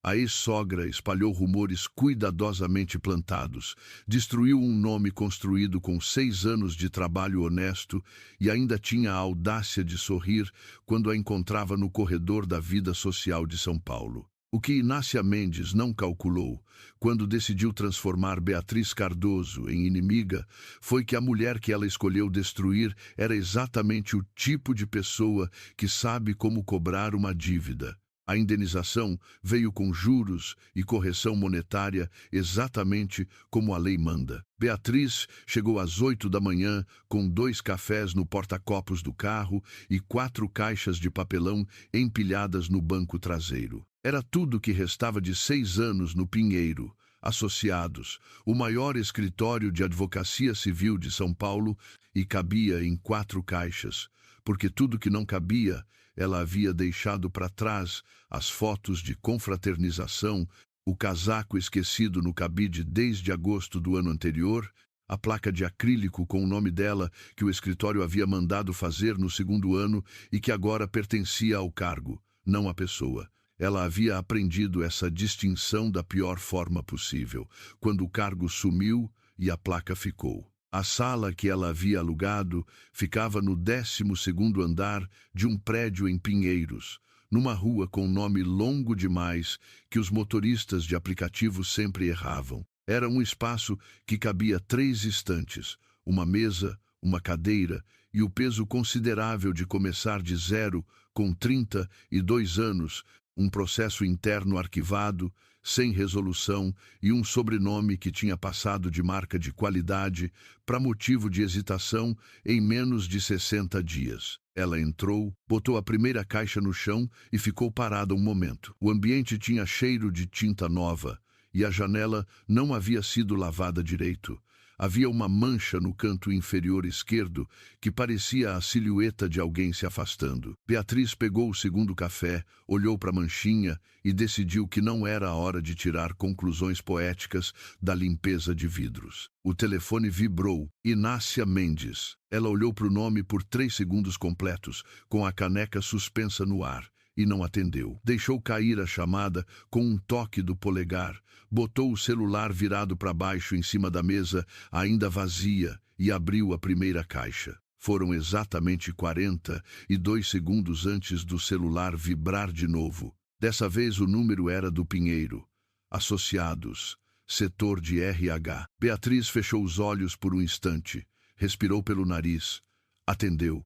A ex-sogra espalhou rumores cuidadosamente plantados, destruiu um nome construído com 6 anos de trabalho honesto e ainda tinha a audácia de sorrir quando a encontrava no corredor da vida social de São Paulo. O que Inácia Mendes não calculou, quando decidiu transformar Beatriz Cardoso em inimiga, foi que a mulher que ela escolheu destruir era exatamente o tipo de pessoa que sabe como cobrar uma dívida. A indenização veio com juros e correção monetária exatamente como a lei manda. Beatriz chegou às 8 da manhã com 2 cafés no porta-copos do carro e 4 caixas de papelão empilhadas no banco traseiro. Era tudo que restava de 6 anos no Pinheiro Associados, o maior escritório de advocacia civil de São Paulo, e cabia em 4 caixas, porque tudo que não cabia ela havia deixado para trás: as fotos de confraternização, o casaco esquecido no cabide desde agosto do ano anterior, a placa de acrílico com o nome dela que o escritório havia mandado fazer no 2º ano e que agora pertencia ao cargo, não à pessoa. Ela havia aprendido essa distinção da pior forma possível, quando o cargo sumiu e a placa ficou. A sala que ela havia alugado ficava no 12º andar de um prédio em Pinheiros, numa rua com nome longo demais que os motoristas de aplicativo sempre erravam. Era um espaço que cabia 3 estantes, uma mesa, uma cadeira e o peso considerável de começar de zero com 32 anos, um processo interno arquivado, sem resolução e um sobrenome que tinha passado de marca de qualidade para motivo de hesitação em menos de 60 dias. Ela entrou, botou a primeira caixa no chão e ficou parada um momento. O ambiente tinha cheiro de tinta nova e a janela não havia sido lavada direito. Havia uma mancha no canto inferior esquerdo que parecia a silhueta de alguém se afastando. Beatriz pegou o 2º café, olhou para a manchinha e decidiu que não era a hora de tirar conclusões poéticas da limpeza de vidros. O telefone vibrou. Inácia Mendes. Ela olhou para o nome por 3 segundos completos, com a caneca suspensa no ar, e não atendeu. Deixou cair a chamada com um toque do polegar, botou o celular virado para baixo em cima da mesa, ainda vazia, e abriu a primeira caixa. Foram exatamente 42 segundos antes do celular vibrar de novo. Dessa vez o número era do Pinheiro Associados, setor de RH. Beatriz fechou os olhos por um instante, respirou pelo nariz, atendeu.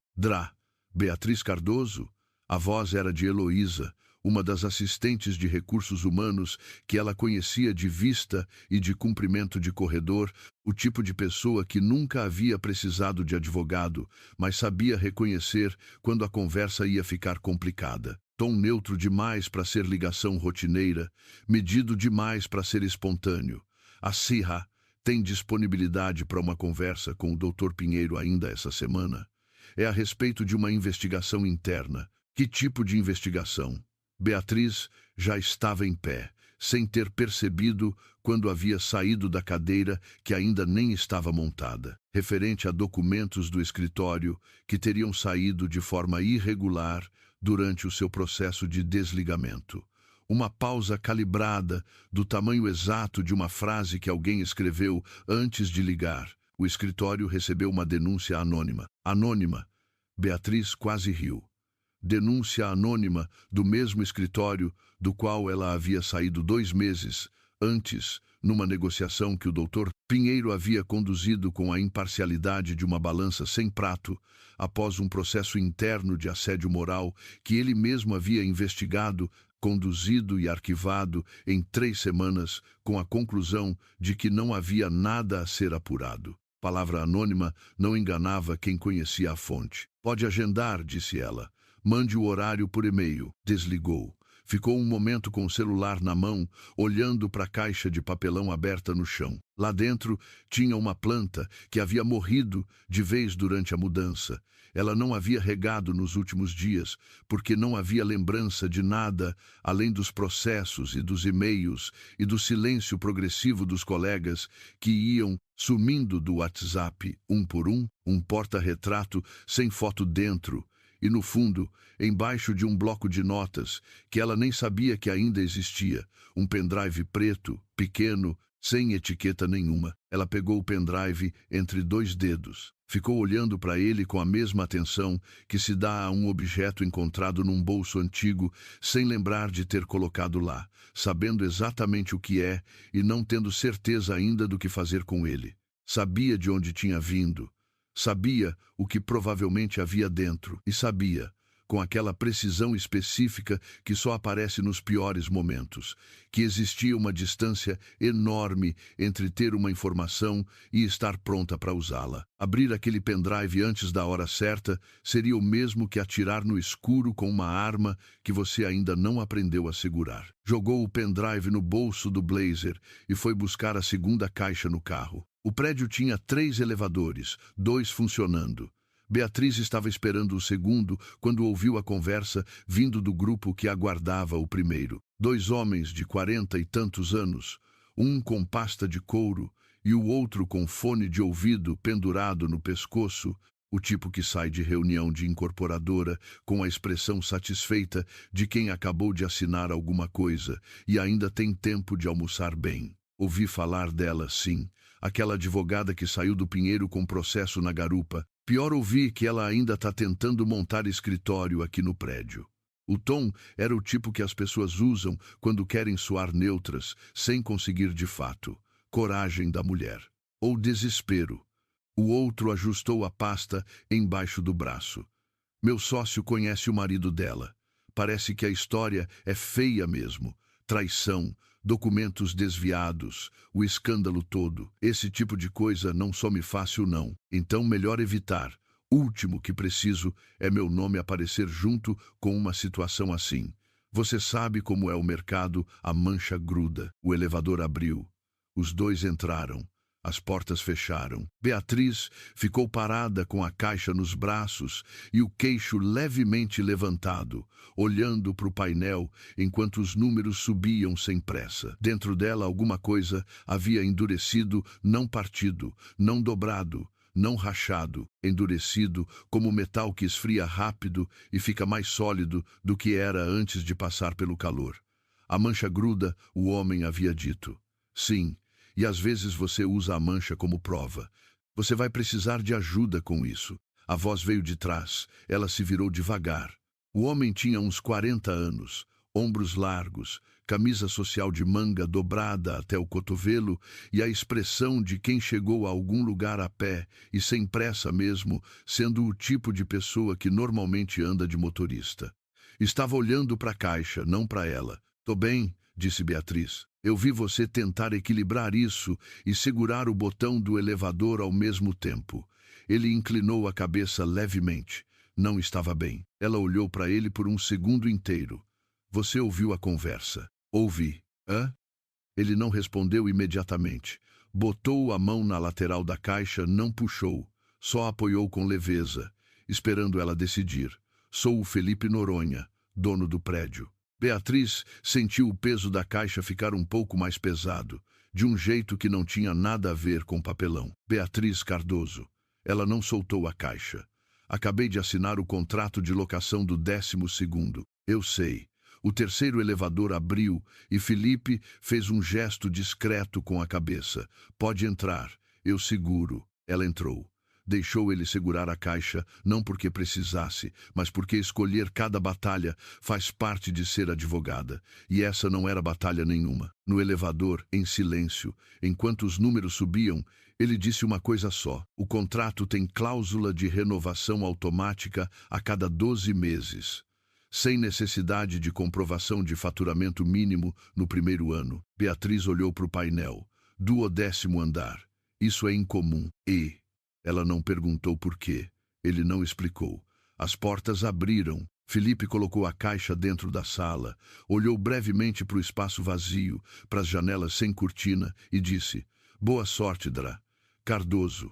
Beatriz Cardoso? A voz era de Heloísa, uma das assistentes de recursos humanos que ela conhecia de vista e de cumprimento de corredor, o tipo de pessoa que nunca havia precisado de advogado, mas sabia reconhecer quando a conversa ia ficar complicada. Tom neutro demais para ser ligação rotineira, medido demais para ser espontâneo. A Sirra tem disponibilidade para uma conversa com o Dr. Pinheiro ainda essa semana. É a respeito de uma investigação interna. Que tipo de investigação? Beatriz já estava em pé, sem ter percebido quando havia saído da cadeira que ainda nem estava montada, referente a documentos do escritório que teriam saído de forma irregular durante o seu processo de desligamento. Uma pausa calibrada do tamanho exato de uma frase que alguém escreveu antes de ligar. O escritório recebeu uma denúncia anônima. Anônima. Beatriz quase riu. Denúncia anônima do mesmo escritório do qual ela havia saído 2 meses antes, numa negociação que o Dr. Pinheiro havia conduzido com a imparcialidade de uma balança sem prato, após um processo interno de assédio moral que ele mesmo havia investigado, conduzido e arquivado em 3 semanas, com a conclusão de que não havia nada a ser apurado. Palavra anônima não enganava quem conhecia a fonte. Pode agendar, disse ela. Mande o horário por e-mail. Desligou. Ficou um momento com o celular na mão, olhando para a caixa de papelão aberta no chão. Lá dentro tinha uma planta que havia morrido de vez durante a mudança. Ela não havia regado nos últimos dias, porque não havia lembrança de nada além dos processos e dos e-mails e do silêncio progressivo dos colegas que iam sumindo do WhatsApp um por um porta-retrato sem foto dentro, E no fundo, embaixo de um bloco de notas, que ela nem sabia que ainda existia, um pendrive preto, pequeno, sem etiqueta nenhuma. Ela pegou o pendrive entre 2 dedos. Ficou olhando para ele com a mesma atenção que se dá a um objeto encontrado num bolso antigo, sem lembrar de ter colocado lá, sabendo exatamente o que é e não tendo certeza ainda do que fazer com ele. Sabia de onde tinha vindo. Sabia o que provavelmente havia dentro. E sabia, com aquela precisão específica que só aparece nos piores momentos, que existia uma distância enorme entre ter uma informação e estar pronta para usá-la. Abrir aquele pendrive antes da hora certa seria o mesmo que atirar no escuro com uma arma que você ainda não aprendeu a segurar. Jogou o pendrive no bolso do blazer e foi buscar a segunda caixa no carro. O prédio tinha 3 elevadores, 2 funcionando. Beatriz estava esperando o segundo quando ouviu a conversa vindo do grupo que aguardava o primeiro. 2 homens de 40 e tantos anos, um com pasta de couro e o outro com fone de ouvido pendurado no pescoço, o tipo que sai de reunião de incorporadora com a expressão satisfeita de quem acabou de assinar alguma coisa e ainda tem tempo de almoçar bem. Ouvi falar dela, sim, aquela advogada que saiu do Pinheiro com processo na garupa. Pior, ouvi que ela ainda está tentando montar escritório aqui no prédio. O tom era o tipo que as pessoas usam quando querem soar neutras, sem conseguir de fato. Coragem da mulher. Ou desespero. O outro ajustou a pasta embaixo do braço. Meu sócio conhece o marido dela. Parece que a história é feia mesmo. Traição, documentos desviados, o escândalo todo. Esse tipo de coisa não some fácil, não. Então, melhor evitar. Último que preciso é meu nome aparecer junto com uma situação assim. Você sabe como é o mercado, a mancha gruda. O elevador abriu. Os 2 entraram. As portas fecharam. Beatriz ficou parada com a caixa nos braços e o queixo levemente levantado, olhando para o painel enquanto os números subiam sem pressa. Dentro dela alguma coisa havia endurecido, não partido, não dobrado, não rachado, endurecido como metal que esfria rápido e fica mais sólido do que era antes de passar pelo calor. A mancha gruda, o homem havia dito. Sim. E às vezes você usa a mancha como prova. Você vai precisar de ajuda com isso. A voz veio de trás. Ela se virou devagar. O homem tinha uns 40 anos, ombros largos, camisa social de manga dobrada até o cotovelo e a expressão de quem chegou a algum lugar a pé e sem pressa mesmo, sendo o tipo de pessoa que normalmente anda de motorista. Estava olhando para a caixa, não para ela. "Tô bem", disse Beatriz. "Eu vi você tentar equilibrar isso e segurar o botão do elevador ao mesmo tempo." Ele inclinou a cabeça levemente. Não estava bem. Ela olhou para ele por um segundo inteiro. "Você ouviu a conversa?" "Ouvi." "Hã?" Ele não respondeu imediatamente. Botou a mão na lateral da caixa, não puxou. Só apoiou com leveza, esperando ela decidir. "Sou o Felipe Noronha, dono do prédio." Beatriz sentiu o peso da caixa ficar um pouco mais pesado, de um jeito que não tinha nada a ver com papelão. "Beatriz Cardoso." Ela não soltou a caixa. "Acabei de assinar o contrato de locação do 12º. "Eu sei." O terceiro elevador abriu e Felipe fez um gesto discreto com a cabeça. "Pode entrar. Eu seguro." Ela entrou. Deixou ele segurar a caixa, não porque precisasse, mas porque escolher cada batalha faz parte de ser advogada. E essa não era batalha nenhuma. No elevador, em silêncio, enquanto os números subiam, ele disse uma coisa só. O contrato tem cláusula de renovação automática a cada 12 meses. Sem necessidade de comprovação de faturamento mínimo no primeiro ano. Beatriz olhou para o painel. 12º andar. Isso é incomum. E... Ela não perguntou por quê. Ele não explicou. As portas abriram. Felipe colocou a caixa dentro da sala, olhou brevemente para o espaço vazio, para as janelas sem cortina e disse: "Boa sorte, Dra. Cardoso."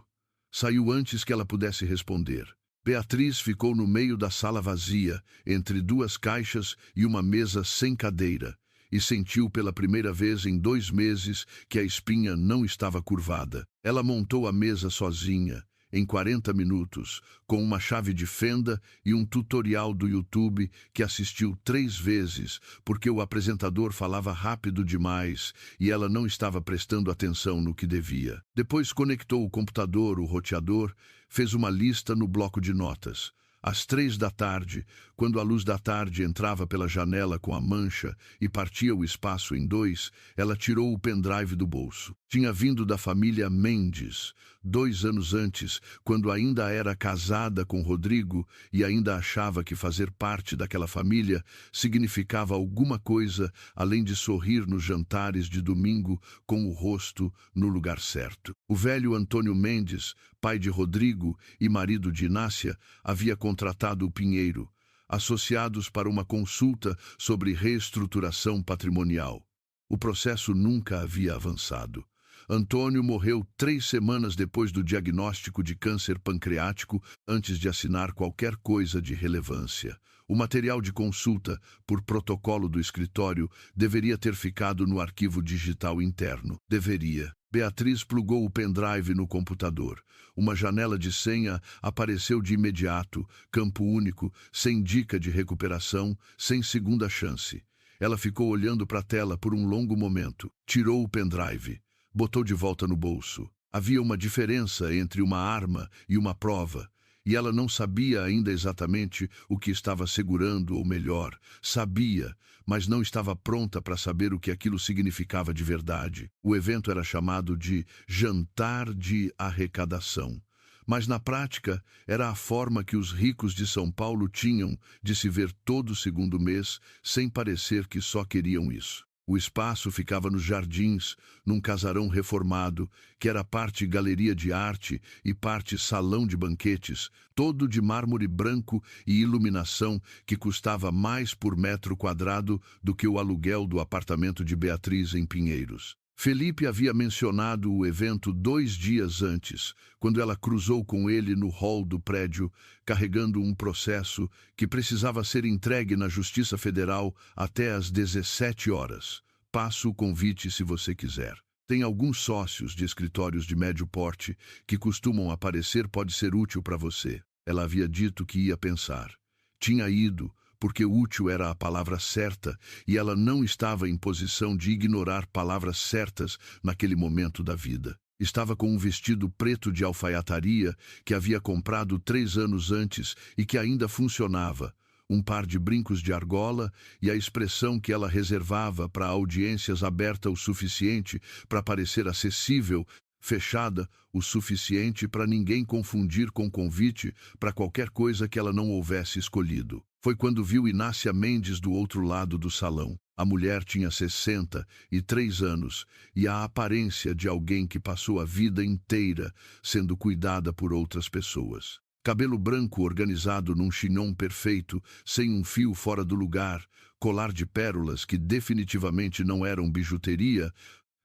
Saiu antes que ela pudesse responder. Beatriz ficou no meio da sala vazia, entre 2 caixas e uma mesa sem cadeira, e sentiu pela primeira vez em 2 meses que a espinha não estava curvada. Ela montou a mesa sozinha, em 40 minutos, com uma chave de fenda e um tutorial do YouTube que assistiu 3 vezes, porque o apresentador falava rápido demais e ela não estava prestando atenção no que devia. Depois conectou o computador, o roteador, fez uma lista no bloco de notas. Às 3 da tarde, quando a luz da tarde entrava pela janela com a mancha e partia o espaço em 2, ela tirou o pendrive do bolso. Tinha vindo da família Mendes, 2 anos antes, quando ainda era casada com Rodrigo e ainda achava que fazer parte daquela família significava alguma coisa além de sorrir nos jantares de domingo com o rosto no lugar certo. O velho Antônio Mendes, pai de Rodrigo e marido de Inácia, havia contratado o Pinheiro, associados para uma consulta sobre reestruturação patrimonial. O processo nunca havia avançado. Antônio morreu 3 semanas depois do diagnóstico de câncer pancreático, antes de assinar qualquer coisa de relevância. O material de consulta, por protocolo do escritório, deveria ter ficado no arquivo digital interno. Deveria. Beatriz plugou o pendrive no computador. Uma janela de senha apareceu de imediato, campo único, sem dica de recuperação, sem segunda chance. Ela ficou olhando para a tela por um longo momento. Tirou o pendrive. Botou de volta no bolso. Havia uma diferença entre uma arma e uma prova, e ela não sabia ainda exatamente o que estava segurando, ou melhor, sabia, mas não estava pronta para saber o que aquilo significava de verdade. O evento era chamado de Jantar de Arrecadação, mas na prática era a forma que os ricos de São Paulo tinham de se ver todo segundo mês, sem parecer que só queriam isso. O espaço ficava nos jardins, num casarão reformado, que era parte galeria de arte e parte salão de banquetes, todo de mármore branco e iluminação que custava mais por metro quadrado do que o aluguel do apartamento de Beatriz em Pinheiros. Felipe havia mencionado o evento 2 dias antes, quando ela cruzou com ele no hall do prédio, carregando um processo que precisava ser entregue na Justiça Federal até às 17 horas. Passo o convite se você quiser. Tem alguns sócios de escritórios de médio porte que costumam aparecer, pode ser útil para você. Ela havia dito que ia pensar. Tinha ido, porque útil era a palavra certa, e ela não estava em posição de ignorar palavras certas naquele momento da vida. Estava com um vestido preto de alfaiataria que havia comprado 3 anos antes e que ainda funcionava, um par de brincos de argola e a expressão que ela reservava para audiências aberta o suficiente para parecer acessível, fechada o suficiente para ninguém confundir com convite para qualquer coisa que ela não houvesse escolhido. Foi quando viu Inácia Mendes do outro lado do salão. A mulher tinha 63 anos e a aparência de alguém que passou a vida inteira sendo cuidada por outras pessoas. Cabelo branco organizado num chignon perfeito, sem um fio fora do lugar, colar de pérolas que definitivamente não eram bijuteria,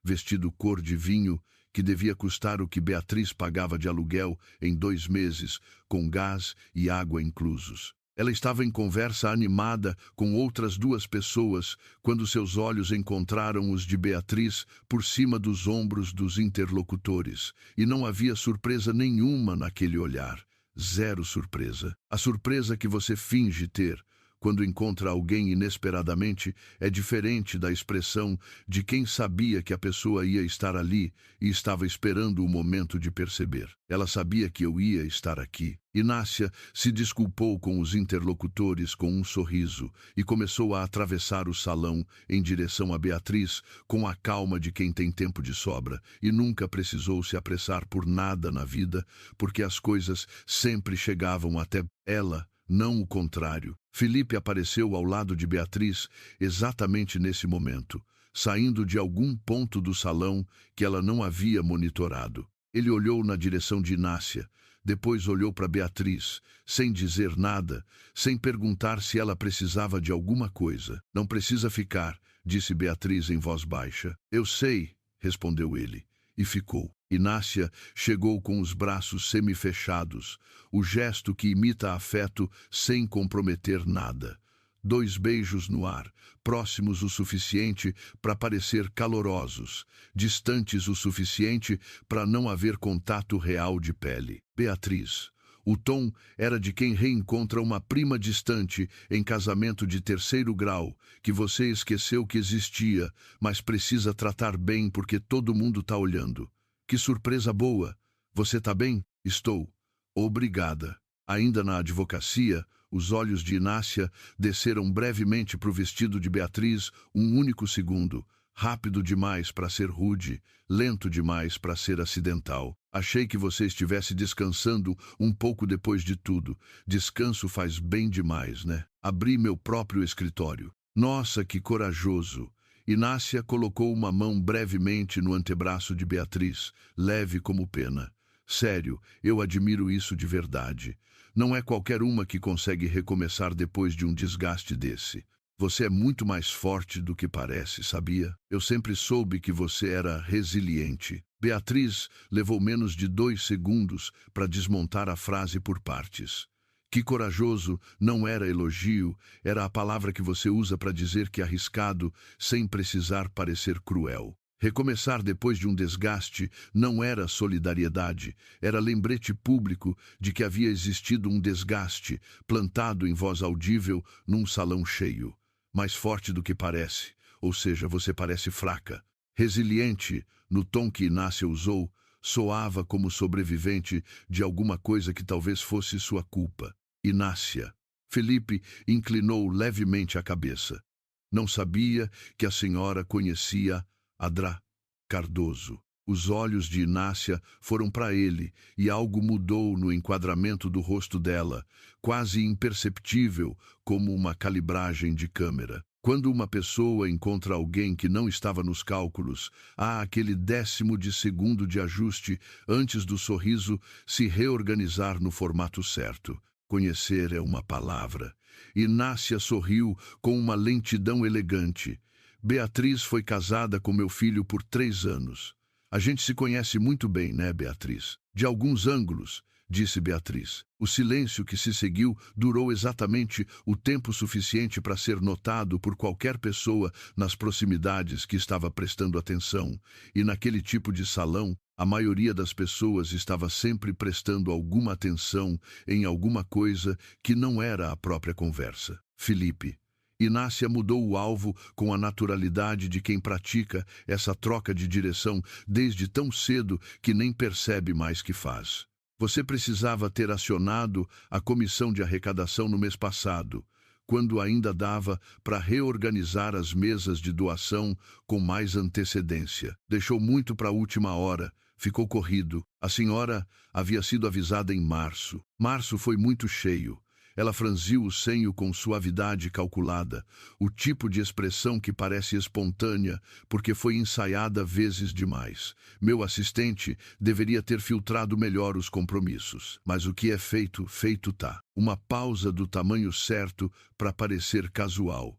vestido cor de vinho, que devia custar o que Beatriz pagava de aluguel em 2 meses, com gás e água inclusos. Ela estava em conversa animada com outras 2 pessoas quando seus olhos encontraram os de Beatriz por cima dos ombros dos interlocutores, e não havia surpresa nenhuma naquele olhar. 0 surpresa. A surpresa que você finge ter quando encontra alguém inesperadamente é diferente da expressão de quem sabia que a pessoa ia estar ali e estava esperando o momento de perceber. Ela sabia que eu ia estar aqui. Inácia se desculpou com os interlocutores com um sorriso e começou a atravessar o salão em direção a Beatriz com a calma de quem tem tempo de sobra e nunca precisou se apressar por nada na vida, porque as coisas sempre chegavam até ela, não o contrário. Felipe apareceu ao lado de Beatriz exatamente nesse momento, saindo de algum ponto do salão que ela não havia monitorado. Ele olhou na direção de Inácia, depois olhou para Beatriz, sem dizer nada, sem perguntar se ela precisava de alguma coisa. Não precisa ficar, disse Beatriz em voz baixa. Eu sei, respondeu ele, e ficou. Inácia chegou com os braços semifechados, o gesto que imita afeto sem comprometer nada. 2 beijos no ar, próximos o suficiente para parecer calorosos, distantes o suficiente para não haver contato real de pele. Beatriz. O tom era de quem reencontra uma prima distante em casamento de 3º grau, que você esqueceu que existia, mas precisa tratar bem porque todo mundo está olhando. Que surpresa boa! Você tá bem? Estou. Obrigada. Ainda na advocacia, os olhos de Inácia desceram brevemente para o vestido de Beatriz um único segundo. Rápido demais para ser rude, lento demais para ser acidental. Achei que você estivesse descansando um pouco depois de tudo. Descanso faz bem demais, né? Abri meu próprio escritório. Nossa, que corajoso! Inácia colocou uma mão brevemente no antebraço de Beatriz, leve como pena. Sério, eu admiro isso de verdade. Não é qualquer uma que consegue recomeçar depois de um desgaste desse. Você é muito mais forte do que parece, sabia? Eu sempre soube que você era resiliente. Beatriz levou menos de 2 segundos para desmontar a frase por partes. Que corajoso não era elogio, era a palavra que você usa para dizer que é arriscado, sem precisar parecer cruel. Recomeçar depois de um desgaste não era solidariedade, era lembrete público de que havia existido um desgaste, plantado em voz audível num salão cheio. Mais forte do que parece, ou seja, você parece fraca. Resiliente, no tom que Inácia usou, soava como sobrevivente de alguma coisa que talvez fosse sua culpa. Inácia. Felipe inclinou levemente a cabeça. Não sabia que a senhora conhecia Adra Cardoso. Os olhos de Inácia foram para ele e algo mudou no enquadramento do rosto dela, quase imperceptível como uma calibragem de câmera. Quando uma pessoa encontra alguém que não estava nos cálculos, há aquele 10º de segundo de ajuste antes do sorriso se reorganizar no formato certo. Conhecer é uma palavra. Inácia sorriu com uma lentidão elegante. Beatriz foi casada com meu filho por 3 anos. A gente se conhece muito bem, né, Beatriz? De alguns ângulos, disse Beatriz. O silêncio que se seguiu durou exatamente o tempo suficiente para ser notado por qualquer pessoa nas proximidades que estava prestando atenção. E naquele tipo de salão, a maioria das pessoas estava sempre prestando alguma atenção em alguma coisa que não era a própria conversa. Felipe. Inácia mudou o alvo com a naturalidade de quem pratica essa troca de direção desde tão cedo que nem percebe mais que faz. Você precisava ter acionado a comissão de arrecadação no mês passado, quando ainda dava para reorganizar as mesas de doação com mais antecedência. Deixou muito para a última hora, ficou corrido. A senhora havia sido avisada em março. Março foi muito cheio. Ela franziu o senho com suavidade calculada, o tipo de expressão que parece espontânea, porque foi ensaiada vezes demais. Meu assistente deveria ter filtrado melhor os compromissos. Mas o que é feito, feito tá. Uma pausa do tamanho certo para parecer casual.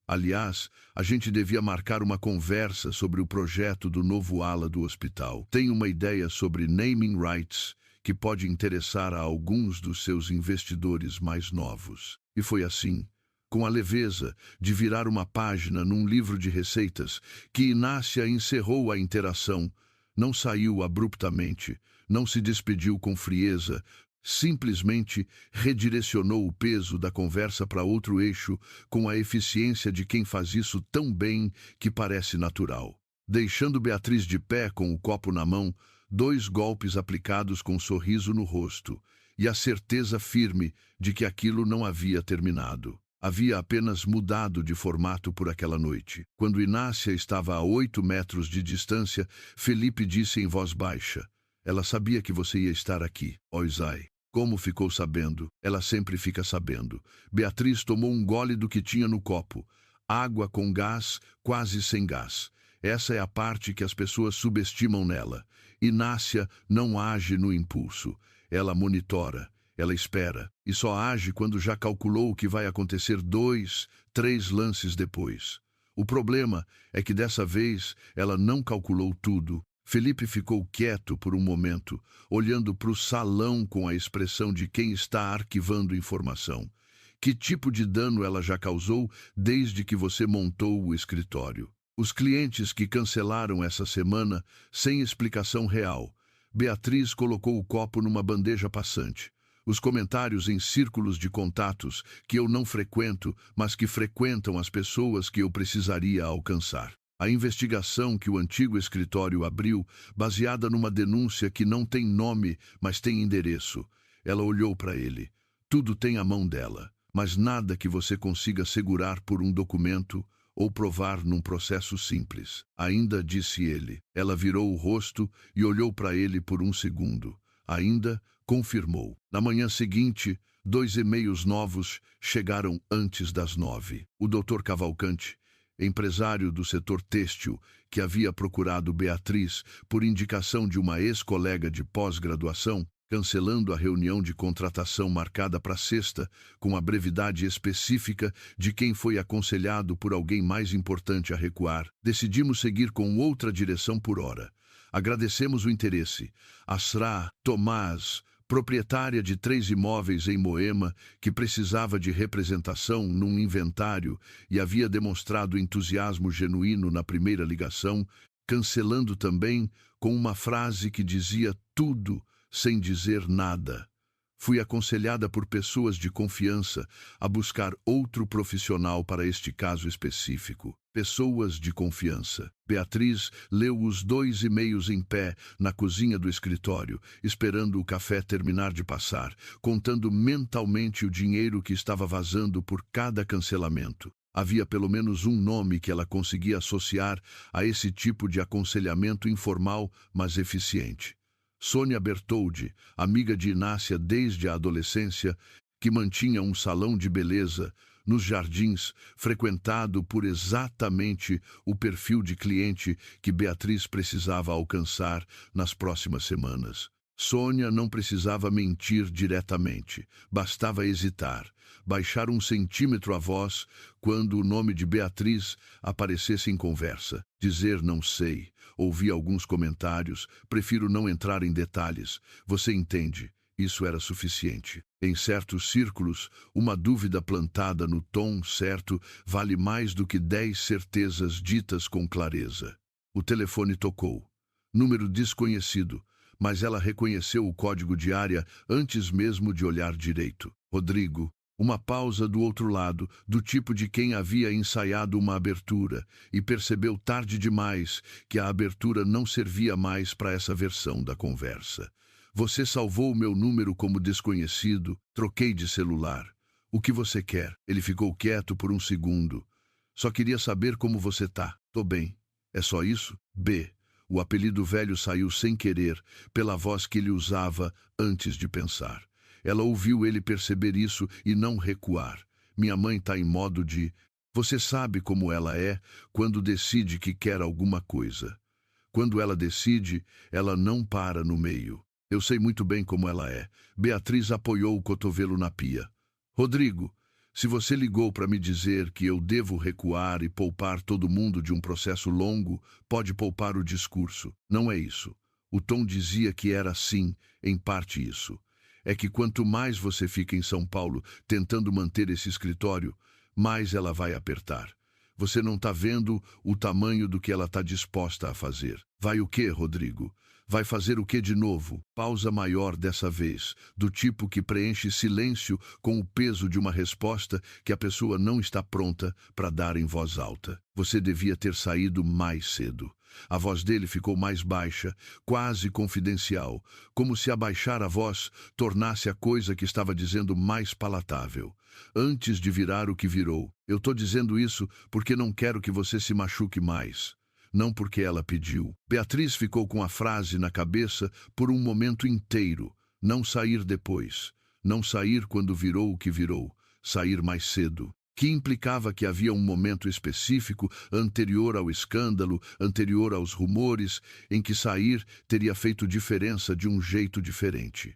Aliás, a gente devia marcar uma conversa sobre o projeto do novo ala do hospital. Tenho uma ideia sobre naming rights, que pode interessar a alguns dos seus investidores mais novos. E foi assim, com a leveza de virar uma página num livro de receitas, que Inácia encerrou a interação. Não saiu abruptamente, não se despediu com frieza, simplesmente redirecionou o peso da conversa para outro eixo com a eficiência de quem faz isso tão bem que parece natural. Deixando Beatriz de pé com o copo na mão, 2 golpes aplicados com um sorriso no rosto, e a certeza firme de que aquilo não havia terminado. Havia apenas mudado de formato por aquela noite. Quando Inácia estava a 8 metros de distância, Felipe disse em voz baixa: "Ela sabia que você ia estar aqui, Oisai." Como ficou sabendo? Ela sempre fica sabendo. Beatriz tomou um gole do que tinha no copo. Água com gás, quase sem gás. Essa é a parte que as pessoas subestimam nela. Inácia não age no impulso. Ela monitora, ela espera, e só age quando já calculou o que vai acontecer 2, 3 lances depois. O problema é que dessa vez ela não calculou tudo. Felipe ficou quieto por um momento, olhando para o salão com a expressão de quem está arquivando informação. Que tipo de dano ela já causou desde que você montou o escritório? Os clientes que cancelaram essa semana sem explicação real. Beatriz colocou o copo numa bandeja passante. Os comentários em círculos de contatos que eu não frequento, mas que frequentam as pessoas que eu precisaria alcançar. A investigação que o antigo escritório abriu, baseada numa denúncia que não tem nome, mas tem endereço. Ela olhou para ele. Tudo tem a mão dela, mas nada que você consiga segurar por um documento ou provar num processo simples. Ainda, disse ele. Ela virou o rosto e olhou para ele por um segundo. Ainda, confirmou. Na manhã seguinte, 2 e-mails novos chegaram antes das 9. O Dr. Cavalcante, empresário do setor têxtil, que havia procurado Beatriz por indicação de uma ex-colega de pós-graduação, cancelando a reunião de contratação marcada para sexta, com a brevidade específica de quem foi aconselhado por alguém mais importante a recuar, decidimos seguir com outra direção por hora. Agradecemos o interesse. Asra Tomás, proprietária de 3 imóveis em Moema, que precisava de representação num inventário e havia demonstrado entusiasmo genuíno na primeira ligação, cancelando também com uma frase que dizia tudo sem dizer nada. Fui aconselhada por pessoas de confiança a buscar outro profissional para este caso específico. Pessoas de confiança. Beatriz leu os 2 e-mails em pé na cozinha do escritório, esperando o café terminar de passar, contando mentalmente o dinheiro que estava vazando por cada cancelamento. Havia pelo menos um nome que ela conseguia associar a esse tipo de aconselhamento informal, mas eficiente. Sônia Bertoldi, amiga de Inácia desde a adolescência, que mantinha um salão de beleza nos Jardins, frequentado por exatamente o perfil de cliente que Beatriz precisava alcançar nas próximas semanas. Sônia não precisava mentir diretamente, bastava hesitar, baixar 1 centímetro a voz quando o nome de Beatriz aparecesse em conversa, dizer não sei, ouvi alguns comentários, prefiro não entrar em detalhes, você entende. Isso era suficiente. Em certos círculos, uma dúvida plantada no tom certo vale mais do que 10 certezas ditas com clareza. O telefone tocou. Número desconhecido, mas ela reconheceu o código de área antes mesmo de olhar direito. Rodrigo. Uma pausa do outro lado, do tipo de quem havia ensaiado uma abertura, e percebeu tarde demais que a abertura não servia mais para essa versão da conversa. Você salvou o meu número como desconhecido, troquei de celular. O que você quer? Ele ficou quieto por um segundo. Só queria saber como você tá. Tô bem. É só isso? B. O apelido velho saiu sem querer, pela voz que ele usava antes de pensar. Ela ouviu ele perceber isso e não recuar. Minha mãe tá em modo de... Você sabe como ela é quando decide que quer alguma coisa. Quando ela decide, ela não para no meio. Eu sei muito bem como ela é. Beatriz apoiou o cotovelo na pia. Rodrigo, se você ligou para me dizer que eu devo recuar e poupar todo mundo de um processo longo, pode poupar o discurso. Não é isso. O tom dizia que era sim, em parte isso. É que quanto mais você fica em São Paulo tentando manter esse escritório, mais ela vai apertar. Você não está vendo o tamanho do que ela está disposta a fazer. Vai o quê, Rodrigo? Vai fazer o quê de novo? Pausa maior dessa vez, do tipo que preenche silêncio com o peso de uma resposta que a pessoa não está pronta para dar em voz alta. Você devia ter saído mais cedo. A voz dele ficou mais baixa, quase confidencial, como se abaixar a voz tornasse a coisa que estava dizendo mais palatável. Antes de virar o que virou, eu tô dizendo isso porque não quero que você se machuque mais. Não porque ela pediu. Beatriz ficou com a frase na cabeça por um momento inteiro. Não sair depois. Não sair quando virou o que virou. Sair mais cedo. Que implicava que havia um momento específico, anterior ao escândalo, anterior aos rumores, em que sair teria feito diferença de um jeito diferente.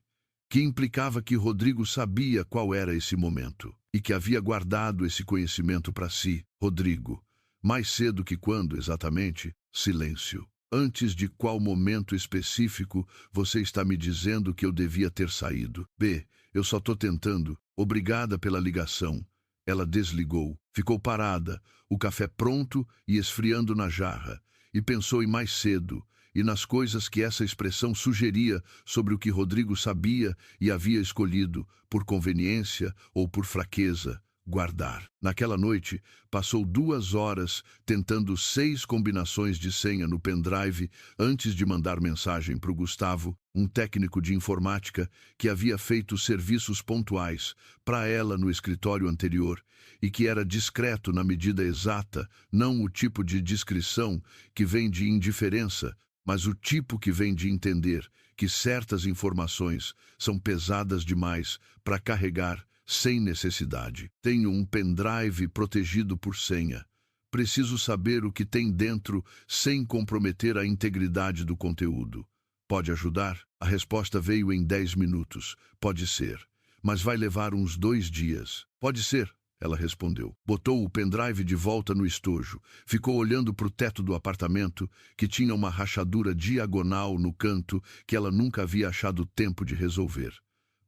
Que implicava que Rodrigo sabia qual era esse momento, e que havia guardado esse conhecimento para si. Rodrigo. Mais cedo que quando, exatamente? Silêncio. Antes de qual momento específico você está me dizendo que eu devia ter saído? B. Eu só tô tentando. Obrigada pela ligação. Ela desligou, ficou parada, o café pronto e esfriando na jarra, e pensou em mais cedo, e nas coisas que essa expressão sugeria sobre o que Rodrigo sabia e havia escolhido, por conveniência ou por fraqueza, guardar. Naquela noite, passou 2 horas tentando 6 combinações de senha no pendrive antes de mandar mensagem para o Gustavo, um técnico de informática que havia feito serviços pontuais para ela no escritório anterior e que era discreto na medida exata, não o tipo de discrição que vem de indiferença, mas o tipo que vem de entender que certas informações são pesadas demais para carregar sem necessidade. Tenho um pendrive protegido por senha. Preciso saber o que tem dentro sem comprometer a integridade do conteúdo. Pode ajudar? A resposta veio em 10 minutos. Pode ser. Mas vai levar uns 2 dias. Pode ser, ela respondeu. Botou o pendrive de volta no estojo. Ficou olhando para o teto do apartamento, que tinha uma rachadura diagonal no canto que ela nunca havia achado tempo de resolver.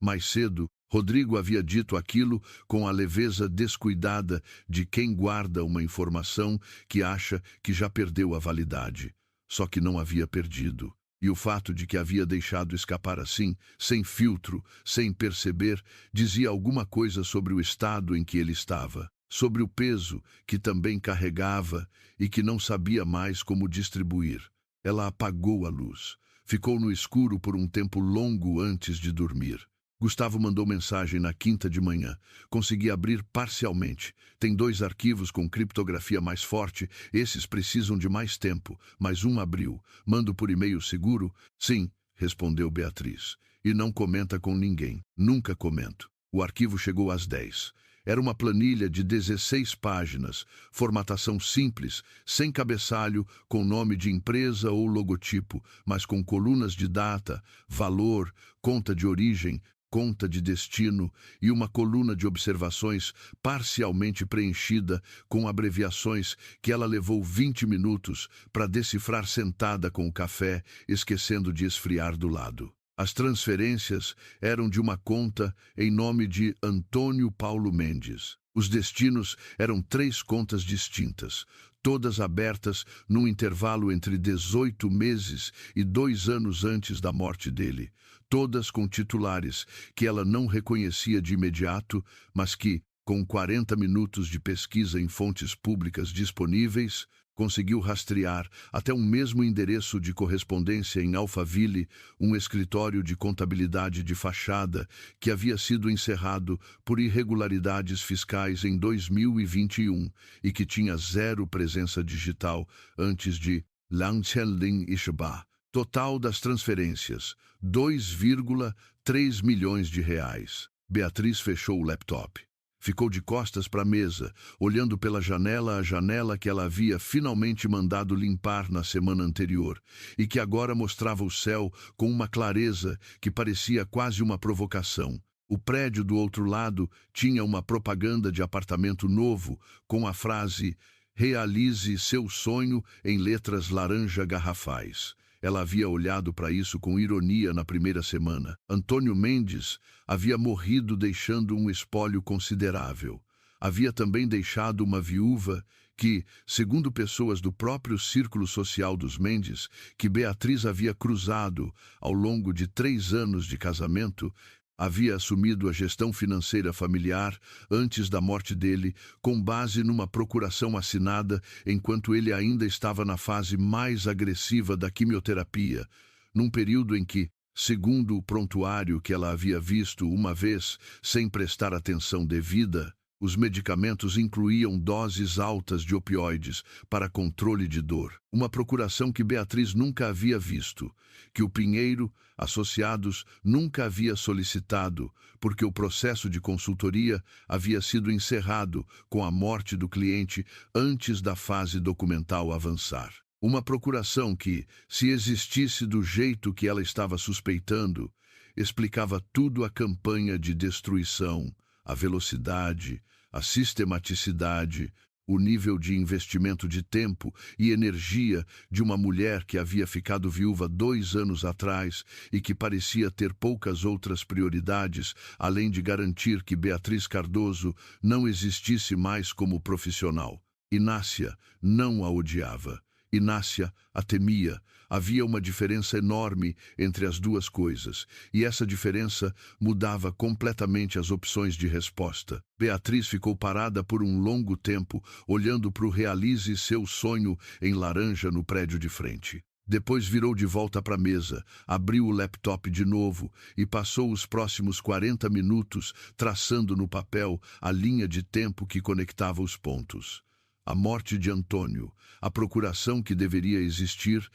Mais cedo, Rodrigo havia dito aquilo com a leveza descuidada de quem guarda uma informação que acha que já perdeu a validade. Só que não havia perdido. E o fato de que havia deixado escapar assim, sem filtro, sem perceber, dizia alguma coisa sobre o estado em que ele estava, sobre o peso que também carregava e que não sabia mais como distribuir. Ela apagou a luz. Ficou no escuro por um tempo longo antes de dormir. Gustavo mandou mensagem na quinta de manhã. Consegui abrir parcialmente. Tem 2 arquivos com criptografia mais forte. Esses precisam de mais tempo, mas um abriu. Mando por e-mail seguro? Sim, respondeu Beatriz. E não comenta com ninguém. Nunca comento. O arquivo chegou às 10. Era uma planilha de 16 páginas, formatação simples, sem cabeçalho, com nome de empresa ou logotipo, mas com colunas de data, valor, conta de origem, conta de destino e uma coluna de observações parcialmente preenchida com abreviações que ela levou 20 minutos para decifrar sentada com o café, esquecendo de esfriar do lado. As transferências eram de uma conta em nome de Antônio Paulo Mendes. Os destinos eram 3 contas distintas, todas abertas num intervalo entre 18 meses e 2 anos antes da morte dele, todas com titulares que ela não reconhecia de imediato, mas que, com 40 minutos de pesquisa em fontes públicas disponíveis, conseguiu rastrear até um mesmo endereço de correspondência em Alphaville, um escritório de contabilidade de fachada que havia sido encerrado por irregularidades fiscais em 2021 e que tinha 0 presença digital antes de Langchelding Ishba. Total das transferências, 2,3 milhões de reais. Beatriz fechou o laptop. Ficou de costas para a mesa, olhando pela janela a janela que ela havia finalmente mandado limpar na semana anterior e que agora mostrava o céu com uma clareza que parecia quase uma provocação. O prédio do outro lado tinha uma propaganda de apartamento novo com a frase "Realize seu sonho" em letras laranja garrafais. Ela havia olhado para isso com ironia na primeira semana. Antônio Mendes havia morrido deixando um espólio considerável. Havia também deixado uma viúva que, segundo pessoas do próprio círculo social dos Mendes, que Beatriz havia cruzado ao longo de 3 anos de casamento, havia assumido a gestão financeira familiar antes da morte dele, com base numa procuração assinada enquanto ele ainda estava na fase mais agressiva da quimioterapia, num período em que, segundo o prontuário que ela havia visto uma vez sem prestar atenção devida, os medicamentos incluíam doses altas de opioides para controle de dor. Uma procuração que Beatriz nunca havia visto, que o Pinheiro, associados, nunca havia solicitado, porque o processo de consultoria havia sido encerrado com a morte do cliente antes da fase documental avançar. Uma procuração que, se existisse do jeito que ela estava suspeitando, explicava tudo a campanha de destruição, a velocidade, a sistematicidade, O nível de investimento de tempo e energia de uma mulher que havia ficado viúva 2 anos atrás e que parecia ter poucas outras prioridades, além de garantir que Beatriz Cardoso não existisse mais como profissional. Inácia não a odiava. Inácia a temia. Havia uma diferença enorme entre as duas coisas, e essa diferença mudava completamente as opções de resposta. Beatriz ficou parada por um longo tempo, olhando para o realize seu sonho em laranja no prédio de frente. Depois virou de volta para a mesa, abriu o laptop de novo e passou os próximos 40 minutos traçando no papel a linha de tempo que conectava os pontos. A morte de Antônio, a procuração que deveria existir,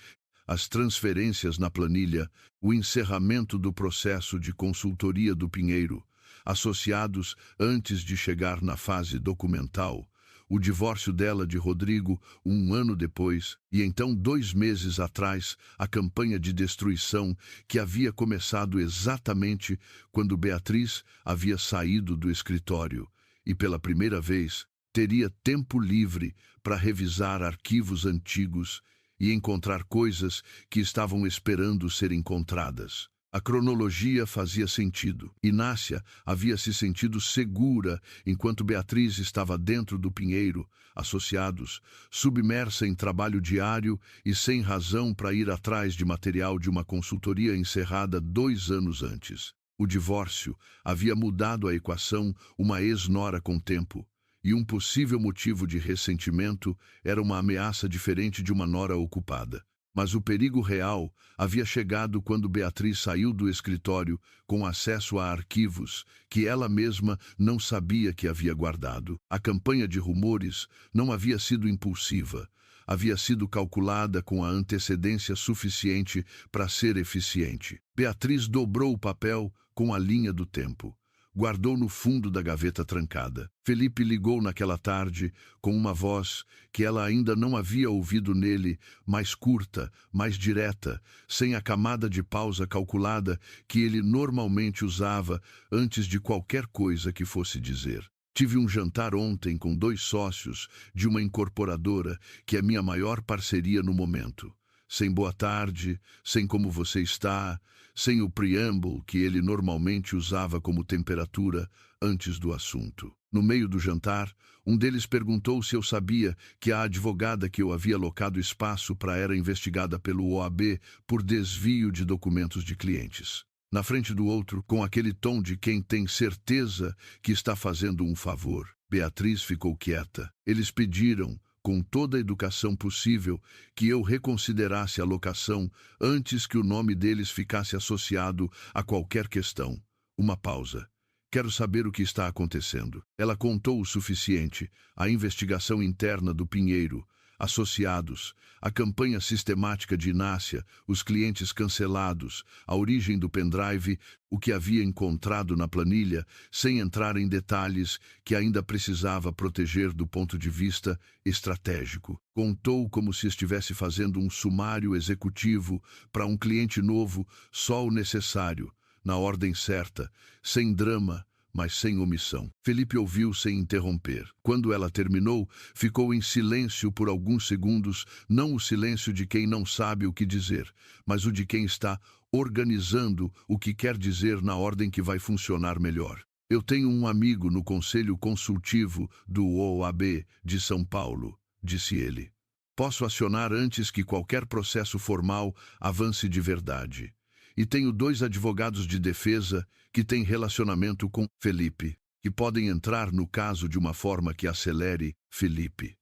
as transferências na planilha, o encerramento do processo de consultoria do Pinheiro, associados antes de chegar na fase documental, o divórcio dela de Rodrigo 1 ano depois, e então 2 meses atrás, a campanha de destruição que havia começado exatamente quando Beatriz havia saído do escritório e, pela primeira vez, teria tempo livre para revisar arquivos antigos e encontrar coisas que estavam esperando ser encontradas. A cronologia fazia sentido. Inácia havia se sentido segura enquanto Beatriz estava dentro do Pinheiro, associados, submersa em trabalho diário e sem razão para ir atrás de material de uma consultoria encerrada 2 anos antes. O divórcio havia mudado a equação, uma ex-nora com tempo. E um possível motivo de ressentimento era uma ameaça diferente de uma nora ocupada. Mas o perigo real havia chegado quando Beatriz saiu do escritório com acesso a arquivos que ela mesma não sabia que havia guardado. A campanha de rumores não havia sido impulsiva. Havia sido calculada com a antecedência suficiente para ser eficiente. Beatriz dobrou o papel com a linha do tempo. Guardou no fundo da gaveta trancada. Felipe ligou naquela tarde com uma voz que ela ainda não havia ouvido nele, mais curta, mais direta, sem a camada de pausa calculada que ele normalmente usava antes de qualquer coisa que fosse dizer. Tive um jantar ontem com 2 sócios de uma incorporadora que é minha maior parceria no momento. Sem boa tarde, sem como você está, sem o preâmbulo que ele normalmente usava como temperatura antes do assunto. No meio do jantar, um deles perguntou se eu sabia que a advogada que eu havia alocado espaço para era investigada pelo OAB por desvio de documentos de clientes. Na frente do outro, com aquele tom de quem tem certeza que está fazendo um favor. Beatriz ficou quieta. Eles pediram, com toda a educação possível, que eu reconsiderasse a locação antes que o nome deles ficasse associado a qualquer questão. Uma pausa. Quero saber o que está acontecendo. Ela contou o suficiente. A investigação interna do Pinheiro, associados, a campanha sistemática de Inácia, os clientes cancelados, a origem do pendrive, o que havia encontrado na planilha, sem entrar em detalhes que ainda precisava proteger do ponto de vista estratégico. Contou como se estivesse fazendo um sumário executivo para um cliente novo, só o necessário, na ordem certa, sem drama, mas sem omissão. Felipe ouviu sem interromper. Quando ela terminou, ficou em silêncio por alguns segundos, não o silêncio de quem não sabe o que dizer, mas o de quem está organizando o que quer dizer na ordem que vai funcionar melhor. Eu tenho um amigo no Conselho Consultivo do OAB de São Paulo, disse ele. Posso acionar antes que qualquer processo formal avance de verdade. E tenho 2 advogados de defesa que têm relacionamento com Felipe, que podem entrar no caso de uma forma que acelere Felipe.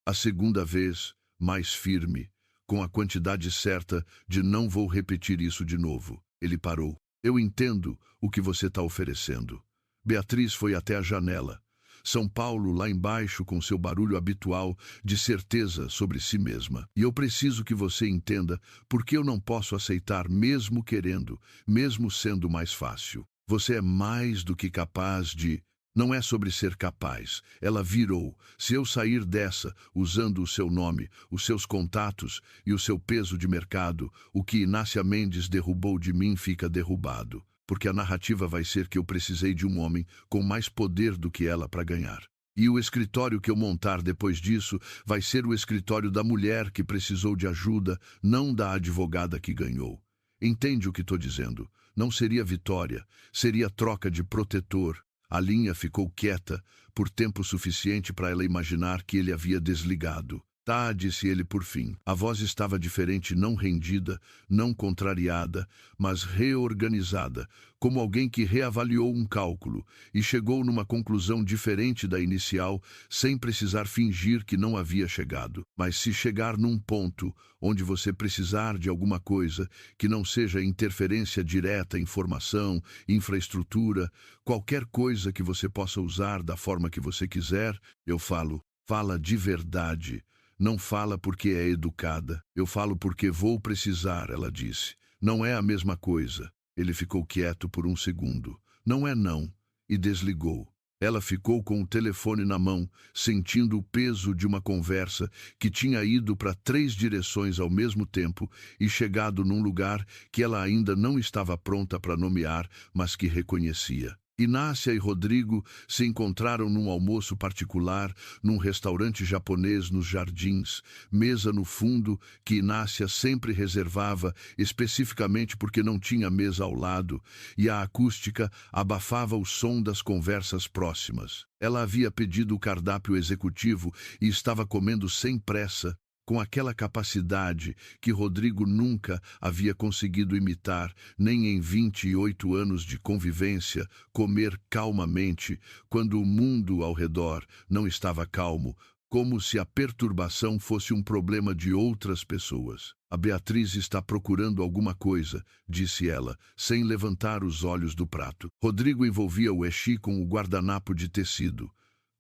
A segunda vez, mais firme, com a quantidade certa de não vou repetir isso de novo. Ele parou. Eu entendo o que você está oferecendo. Beatriz foi até a janela. São Paulo lá embaixo com seu barulho habitual de certeza sobre si mesma. E eu preciso que você entenda porque eu não posso aceitar mesmo querendo, mesmo sendo mais fácil. Você é mais do que capaz de... Não é sobre ser capaz. Ela virou. Se eu sair dessa, usando o seu nome, os seus contatos e o seu peso de mercado, o que Inácia Mendes derrubou de mim fica derrubado. Porque a narrativa vai ser que eu precisei de um homem com mais poder do que ela para ganhar. E o escritório que eu montar depois disso vai ser o escritório da mulher que precisou de ajuda, não da advogada que ganhou. Entende o que estou dizendo? Não seria vitória, seria troca de protetor. A linha ficou quieta por tempo suficiente para ela imaginar que ele havia desligado. Tá, disse ele por fim. A voz estava diferente, não rendida, não contrariada, mas reorganizada, como alguém que reavaliou um cálculo e chegou numa conclusão diferente da inicial, sem precisar fingir que não havia chegado. Mas se chegar num ponto onde você precisar de alguma coisa que não seja interferência direta, informação, infraestrutura, qualquer coisa que você possa usar da forma que você quiser, eu falo, fala de verdade. Não fala porque é educada. Eu falo porque vou precisar, ela disse. Não é a mesma coisa. Ele ficou quieto por um segundo. Não é não. E desligou. Ela ficou com o telefone na mão, sentindo o peso de uma conversa que tinha ido para 3 direções ao mesmo tempo e chegado num lugar que ela ainda não estava pronta para nomear, mas que reconhecia. Inácia e Rodrigo se encontraram num almoço particular, num restaurante japonês nos Jardins, mesa no fundo que Inácia sempre reservava, especificamente porque não tinha mesa ao lado, e a acústica abafava o som das conversas próximas. Ela havia pedido o cardápio executivo e estava comendo sem pressa, com aquela capacidade que Rodrigo nunca havia conseguido imitar, nem em 28 anos de convivência, comer calmamente, quando o mundo ao redor não estava calmo, como se a perturbação fosse um problema de outras pessoas. A Beatriz está procurando alguma coisa, disse ela, sem levantar os olhos do prato. Rodrigo envolvia o Exi com o guardanapo de tecido.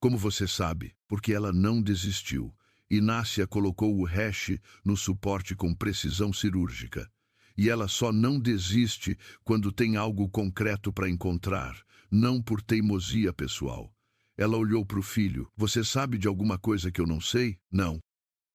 Como você sabe, porque ela não desistiu. Inácia colocou o hash no suporte com precisão cirúrgica. E ela só não desiste quando tem algo concreto para encontrar, não por teimosia pessoal. Ela olhou para o filho. Você sabe de alguma coisa que eu não sei? Não.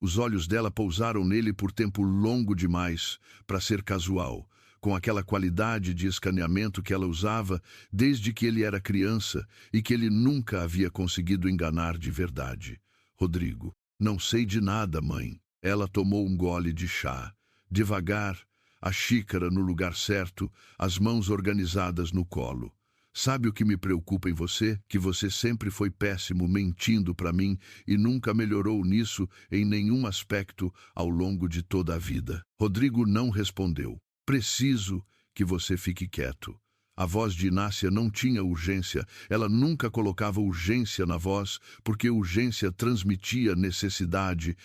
Os olhos dela pousaram nele por tempo longo demais para ser casual, com aquela qualidade de escaneamento que ela usava desde que ele era criança e que ele nunca havia conseguido enganar de verdade. Rodrigo. Não sei de nada, mãe. Ela tomou um gole de chá. Devagar, a xícara no lugar certo, as mãos organizadas no colo. Sabe o que me preocupa em você? Que você sempre foi péssimo mentindo para mim e nunca melhorou nisso em nenhum aspecto ao longo de toda a vida. Rodrigo não respondeu. Preciso que você fique quieto. A voz de Inácia não tinha urgência, ela nunca colocava urgência na voz, porque urgência transmitia necessidade,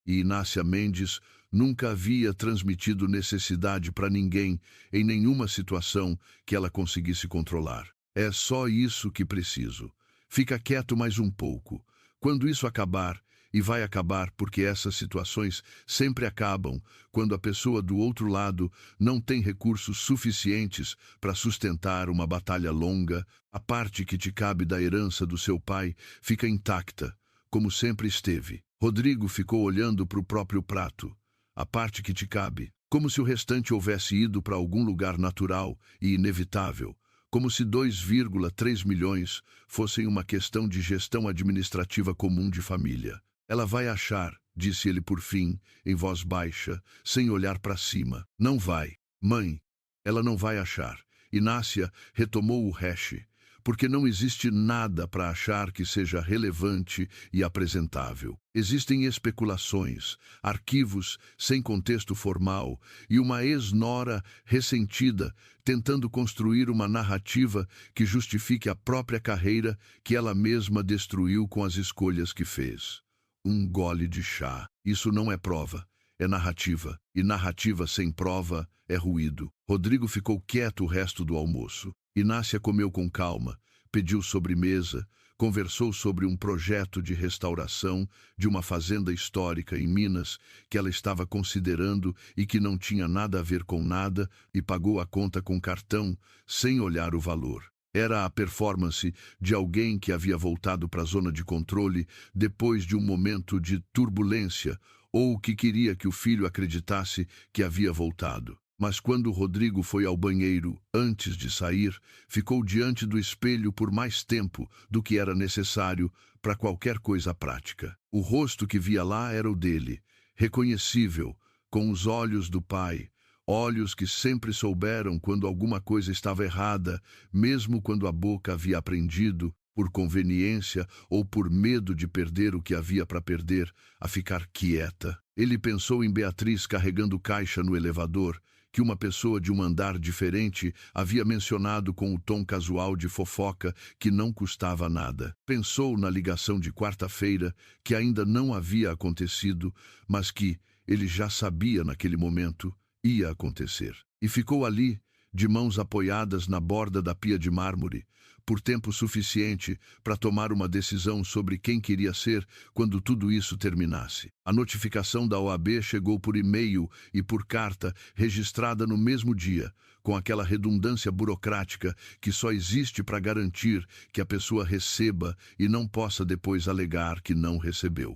e Inácia Mendes nunca havia transmitido necessidade para ninguém, em nenhuma situação que ela conseguisse controlar. É só isso que preciso. Fica quieto mais um pouco. Quando isso acabar, e vai acabar porque essas situações sempre acabam quando a pessoa do outro lado não tem recursos suficientes para sustentar uma batalha longa, a parte que te cabe da herança do seu pai fica intacta, como sempre esteve. Rodrigo ficou olhando para o próprio prato. A parte que te cabe, como se o restante houvesse ido para algum lugar natural e inevitável, como se 2,3 milhões fossem uma questão de gestão administrativa comum de família. Ela vai achar, disse ele por fim, em voz baixa, sem olhar para cima. Não vai. Mãe, ela não vai achar. Inácia retomou o hash, porque não existe nada para achar que seja relevante e apresentável. Existem especulações, arquivos sem contexto formal e uma ex-nora ressentida tentando construir uma narrativa que justifique a própria carreira que ela mesma destruiu com as escolhas que fez. Um gole de chá. Isso não é prova, é narrativa. E narrativa sem prova é ruído. Rodrigo ficou quieto o resto do almoço. Inácia comeu com calma, pediu sobremesa, conversou sobre um projeto de restauração de uma fazenda histórica em Minas que ela estava considerando e que não tinha nada a ver com nada e pagou a conta com cartão, sem olhar o valor. Era a performance de alguém que havia voltado para a zona de controle depois de um momento de turbulência ou que queria que o filho acreditasse que havia voltado. Mas quando Rodrigo foi ao banheiro, antes de sair, ficou diante do espelho por mais tempo do que era necessário para qualquer coisa prática. O rosto que via lá era o dele, reconhecível, com os olhos do pai, olhos que sempre souberam quando alguma coisa estava errada, mesmo quando a boca havia aprendido, por conveniência ou por medo de perder o que havia para perder, a ficar quieta. Ele pensou em Beatriz carregando caixa no elevador, que uma pessoa de um andar diferente havia mencionado com o tom casual de fofoca que não custava nada. Pensou na ligação de quarta-feira, que ainda não havia acontecido, mas que, ele já sabia naquele momento, ia acontecer. E ficou ali, de mãos apoiadas na borda da pia de mármore, por tempo suficiente para tomar uma decisão sobre quem queria ser quando tudo isso terminasse. A notificação da OAB chegou por e-mail e por carta, registrada no mesmo dia, com aquela redundância burocrática que só existe para garantir que a pessoa receba e não possa depois alegar que não recebeu.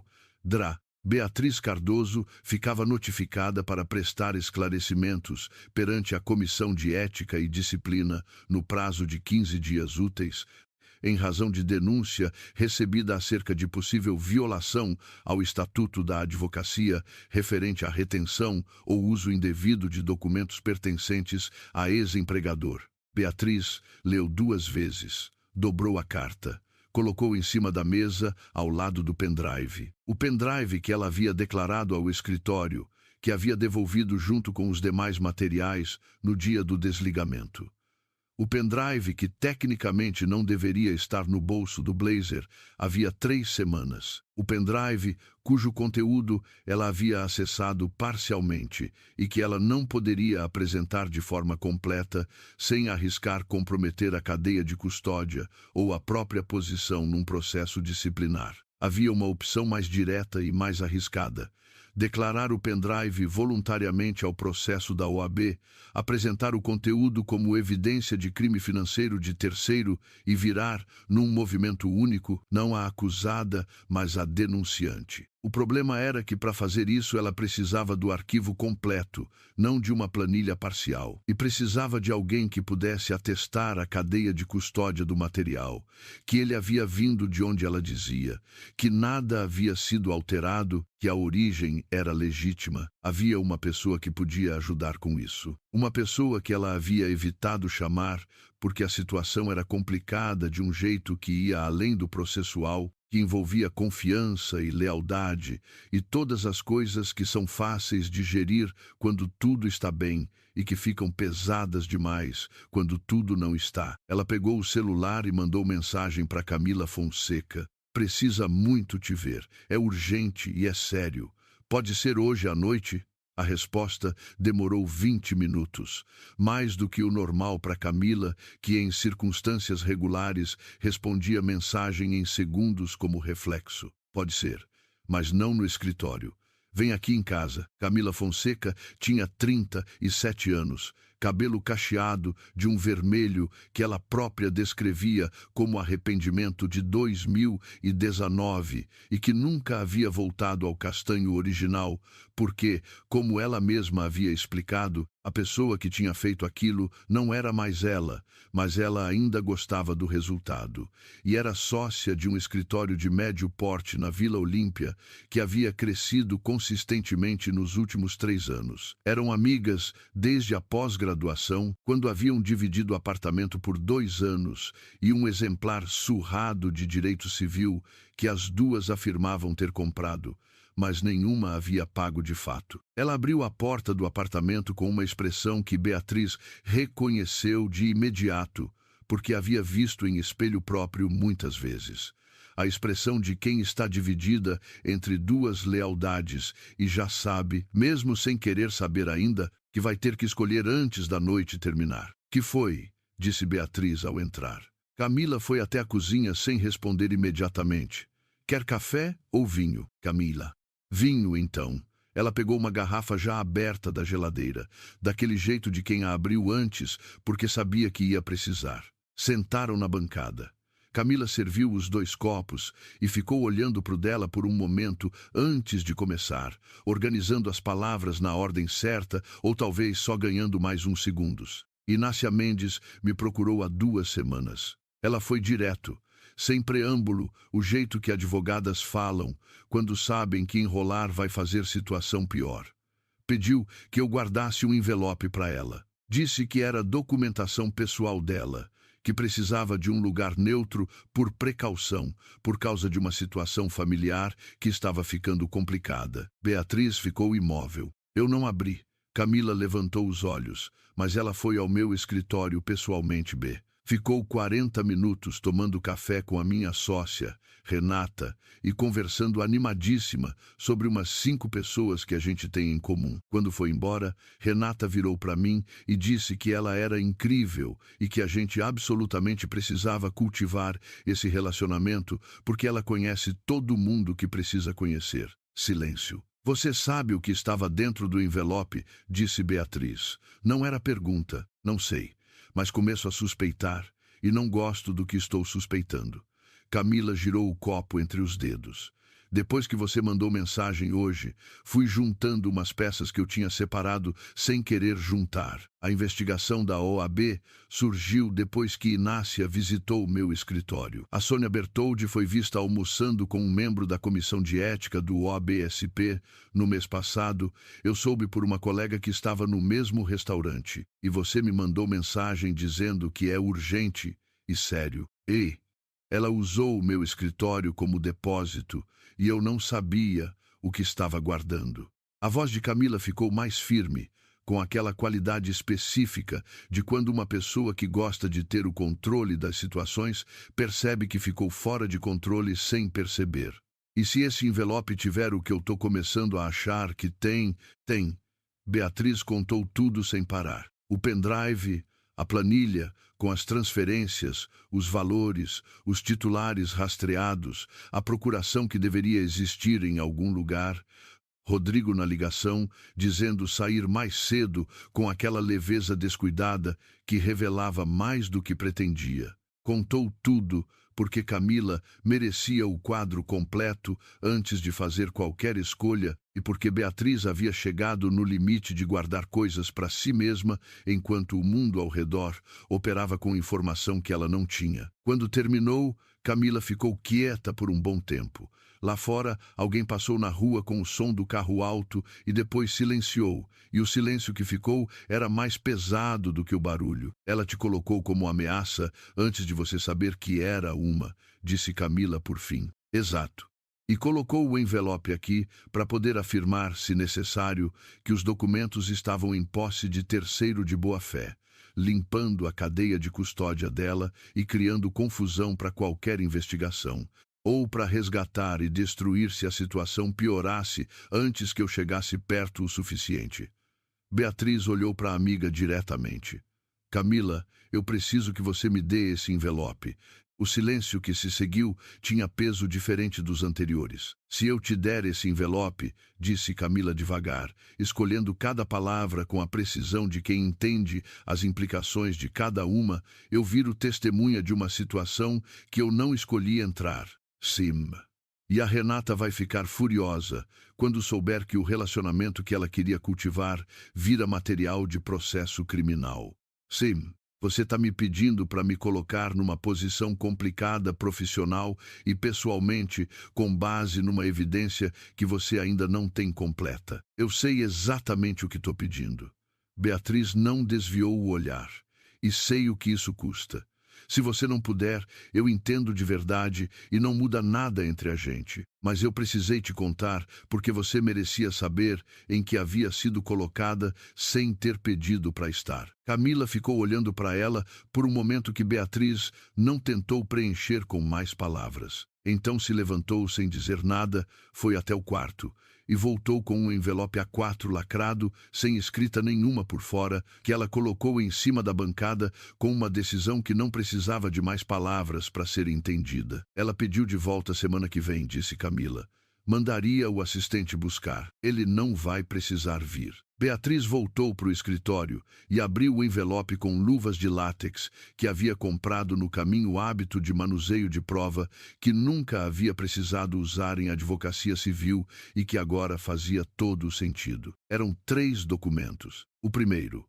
Beatriz Cardoso ficava notificada para prestar esclarecimentos perante a Comissão de Ética e Disciplina no prazo de 15 dias úteis, em razão de denúncia recebida acerca de possível violação ao Estatuto da Advocacia referente à retenção ou uso indevido de documentos pertencentes a ex-empregador. Beatriz leu 2 vezes, dobrou a carta, colocou em cima da mesa, ao lado do pendrive. O pendrive que ela havia declarado ao escritório, que havia devolvido junto com os demais materiais no dia do desligamento. O pendrive que tecnicamente não deveria estar no bolso do blazer havia 3 semanas. O pendrive cujo conteúdo ela havia acessado parcialmente e que ela não poderia apresentar de forma completa sem arriscar comprometer a cadeia de custódia ou a própria posição num processo disciplinar. Havia uma opção mais direta e mais arriscada: declarar o pendrive voluntariamente ao processo da OAB, apresentar o conteúdo como evidência de crime financeiro de terceiro e virar, num movimento único, não a acusada, mas a denunciante. O problema era que, para fazer isso, ela precisava do arquivo completo, não de uma planilha parcial, e precisava de alguém que pudesse atestar a cadeia de custódia do material, que ele havia vindo de onde ela dizia, que nada havia sido alterado, que a origem era legítima. Havia uma pessoa que podia ajudar com isso. Uma pessoa que ela havia evitado chamar porque a situação era complicada de um jeito que ia além do processual, que envolvia confiança e lealdade e todas as coisas que são fáceis de gerir quando tudo está bem e que ficam pesadas demais quando tudo não está. Ela pegou o celular e mandou mensagem para Camila Fonseca. Precisa muito te ver. É urgente e é sério. Pode ser hoje à noite? A resposta demorou 20 minutos, mais do que o normal para Camila, que em circunstâncias regulares respondia mensagem em segundos como reflexo. Pode ser, mas não no escritório. Vem aqui em casa. Camila Fonseca tinha 37 anos, cabelo cacheado de um vermelho que ela própria descrevia como arrependimento de 2019 e que nunca havia voltado ao castanho original, porque, como ela mesma havia explicado, a pessoa que tinha feito aquilo não era mais ela, mas ela ainda gostava do resultado. E era sócia de um escritório de médio porte na Vila Olímpia, que havia crescido consistentemente nos últimos 3 anos. Eram amigas desde a pós-graduação, quando haviam dividido o apartamento por 2 anos e um exemplar surrado de direito civil que as duas afirmavam ter comprado, mas nenhuma havia pago de fato. Ela abriu a porta do apartamento com uma expressão que Beatriz reconheceu de imediato, porque havia visto em espelho próprio muitas vezes. A expressão de quem está dividida entre 2 lealdades e já sabe, mesmo sem querer saber ainda, que vai ter que escolher antes da noite terminar. Que foi? Disse Beatriz ao entrar. Camila foi até a cozinha sem responder imediatamente. Quer café ou vinho, Camila? Vinho, então. Ela pegou uma garrafa já aberta da geladeira, daquele jeito de quem a abriu antes, porque sabia que ia precisar. Sentaram na bancada. Camila serviu os 2 copos e ficou olhando para o dela por um momento antes de começar, organizando as palavras na ordem certa ou talvez só ganhando mais uns segundos. Inácia Mendes me procurou há 2 semanas. Ela foi direto. sem preâmbulo, o jeito que advogadas falam, quando sabem que enrolar vai fazer situação pior. Pediu que eu guardasse um envelope para ela. Disse que era documentação pessoal dela, que precisava de um lugar neutro por precaução, por causa de uma situação familiar que estava ficando complicada. Beatriz ficou imóvel. Eu não abri. Camila levantou os olhos, mas ela foi ao meu escritório pessoalmente. Ficou 40 minutos tomando café com a minha sócia, Renata, e conversando animadíssima sobre umas 5 pessoas que a gente tem em comum. Quando foi embora, Renata virou para mim e disse que ela era incrível e que a gente absolutamente precisava cultivar esse relacionamento porque ela conhece todo mundo que precisa conhecer. Silêncio. Você sabe o que estava dentro do envelope? Disse Beatriz. Não era pergunta, não sei, mas começo a suspeitar e não gosto do que estou suspeitando. Camila girou o copo entre os dedos. Depois que você mandou mensagem hoje, fui juntando umas peças que eu tinha separado sem querer juntar. A investigação da OAB surgiu depois que Inácia visitou o meu escritório. A Sônia Bertoldi foi vista almoçando com um membro da comissão de ética do OABSP no mês passado. Eu soube por uma colega que estava no mesmo restaurante. E você me mandou mensagem dizendo que é urgente e sério. Ela usou o meu escritório como depósito e eu não sabia o que estava guardando. A voz de Camila ficou mais firme, com aquela qualidade específica de quando uma pessoa que gosta de ter o controle das situações percebe que ficou fora de controle sem perceber. E se esse envelope tiver o que eu estou começando a achar que tem. Beatriz contou tudo sem parar. O pendrive, a planilha, com as transferências, os valores, os titulares rastreados, a procuração que deveria existir em algum lugar. Rodrigo na ligação, dizendo sair mais cedo com aquela leveza descuidada que revelava mais do que pretendia. Contou tudo, porque Camila merecia o quadro completo antes de fazer qualquer escolha e porque Beatriz havia chegado no limite de guardar coisas para si mesma enquanto o mundo ao redor operava com informação que ela não tinha. Quando terminou, Camila ficou quieta por um bom tempo. Lá fora, alguém passou na rua com o som do carro alto e depois silenciou, e o silêncio que ficou era mais pesado do que o barulho. Ela te colocou como ameaça antes de você saber que era uma, disse Camila por fim. Exato. E colocou o envelope aqui para poder afirmar, se necessário, que os documentos estavam em posse de terceiro de boa-fé, limpando a cadeia de custódia dela e criando confusão para qualquer investigação, ou para resgatar e destruir se a situação piorasse antes que eu chegasse perto o suficiente. Beatriz olhou para a amiga diretamente. Camila, eu preciso que você me dê esse envelope. O silêncio que se seguiu tinha peso diferente dos anteriores. Se eu te der esse envelope, disse Camila devagar, escolhendo cada palavra com a precisão de quem entende as implicações de cada uma, eu viro testemunha de uma situação que eu não escolhi entrar. Sim. E a Renata vai ficar furiosa quando souber que o relacionamento que ela queria cultivar vira material de processo criminal. Sim. Você está me pedindo para me colocar numa posição complicada profissional e pessoalmente com base numa evidência que você ainda não tem completa. Eu sei exatamente o que estou pedindo. Beatriz não desviou o olhar. E sei o que isso custa. Se você não puder, eu entendo de verdade e não muda nada entre a gente. Mas eu precisei te contar porque você merecia saber em que havia sido colocada sem ter pedido para estar. Camila ficou olhando para ela por um momento que Beatriz não tentou preencher com mais palavras. Então se levantou sem dizer nada, foi até o quarto e voltou com um envelope A4 lacrado, sem escrita nenhuma por fora, que ela colocou em cima da bancada com uma decisão que não precisava de mais palavras para ser entendida. Ela pediu de volta semana que vem, disse Camila. Mandaria o assistente buscar. Ele não vai precisar vir. Beatriz voltou para o escritório e abriu o envelope com luvas de látex que havia comprado no caminho hábito de manuseio de prova que nunca havia precisado usar em advocacia civil e que agora fazia todo o sentido. Eram 3 documentos. O primeiro,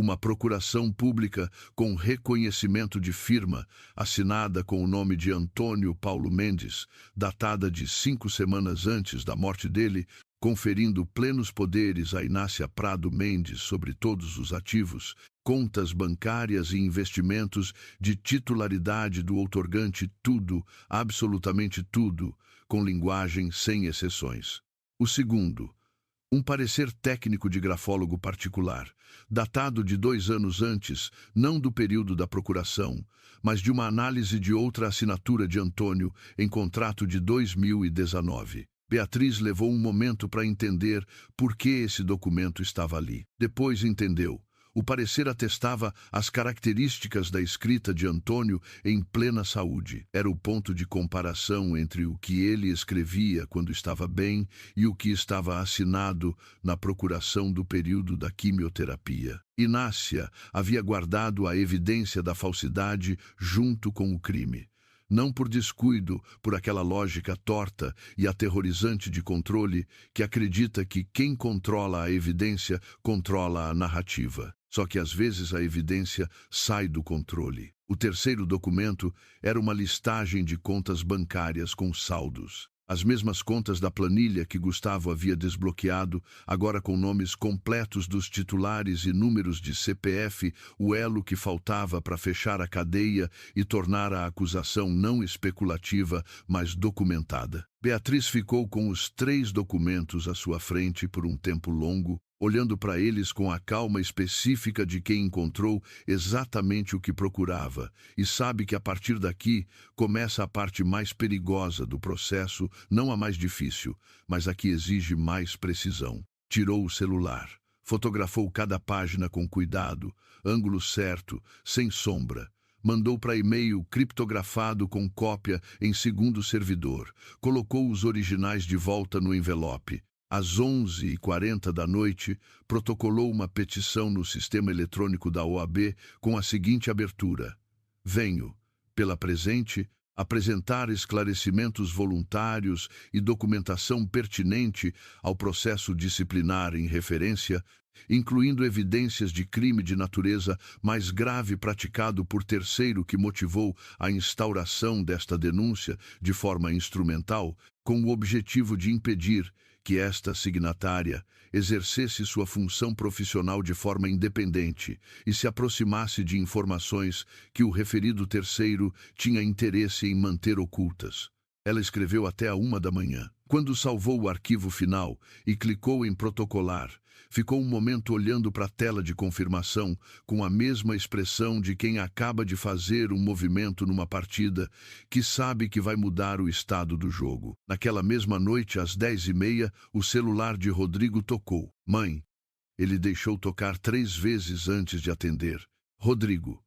uma procuração pública com reconhecimento de firma, assinada com o nome de Antônio Paulo Mendes, datada de 5 semanas antes da morte dele, conferindo plenos poderes a Inácia Prado Mendes sobre todos os ativos, contas bancárias e investimentos de titularidade do outorgante tudo, absolutamente tudo, com linguagem sem exceções. O segundo, um parecer técnico de grafólogo particular, datado de 2 anos antes, não do período da procuração, mas de uma análise de outra assinatura de Antônio em contrato de 2019. Beatriz levou um momento para entender por que esse documento estava ali. Depois entendeu. O parecer atestava as características da escrita de Antônio em plena saúde. Era o ponto de comparação entre o que ele escrevia quando estava bem e o que estava assinado na procuração do período da quimioterapia. Inácia havia guardado a evidência da falsidade junto com o crime. Não por descuido, por aquela lógica torta e aterrorizante de controle que acredita que quem controla a evidência controla a narrativa. Só que às vezes a evidência sai do controle. O terceiro documento era uma listagem de contas bancárias com saldos. As mesmas contas da planilha que Gustavo havia desbloqueado, agora com nomes completos dos titulares e números de CPF, o elo que faltava para fechar a cadeia e tornar a acusação não especulativa, mas documentada. Beatriz ficou com os 3 documentos à sua frente por um tempo longo, olhando para eles com a calma específica de quem encontrou exatamente o que procurava, e sabe que a partir daqui começa a parte mais perigosa do processo, não a mais difícil, mas a que exige mais precisão. Tirou o celular, fotografou cada página com cuidado, ângulo certo, sem sombra. Mandou para e-mail criptografado com cópia em segundo servidor. Colocou os originais de volta no envelope. Às 11h40 da noite, protocolou uma petição no sistema eletrônico da OAB com a seguinte abertura: venho, pela presente, apresentar esclarecimentos voluntários e documentação pertinente ao processo disciplinar em referência, incluindo evidências de crime de natureza mais grave praticado por terceiro que motivou a instauração desta denúncia de forma instrumental, com o objetivo de impedir que esta signatária exercesse sua função profissional de forma independente e se aproximasse de informações que o referido terceiro tinha interesse em manter ocultas. Ela escreveu até a 1 da manhã. Quando salvou o arquivo final e clicou em protocolar, ficou um momento olhando para a tela de confirmação com a mesma expressão de quem acaba de fazer um movimento numa partida que sabe que vai mudar o estado do jogo. Naquela mesma noite, às 10h30, o celular de Rodrigo tocou. Mãe. Ele deixou tocar 3 vezes antes de atender. Rodrigo.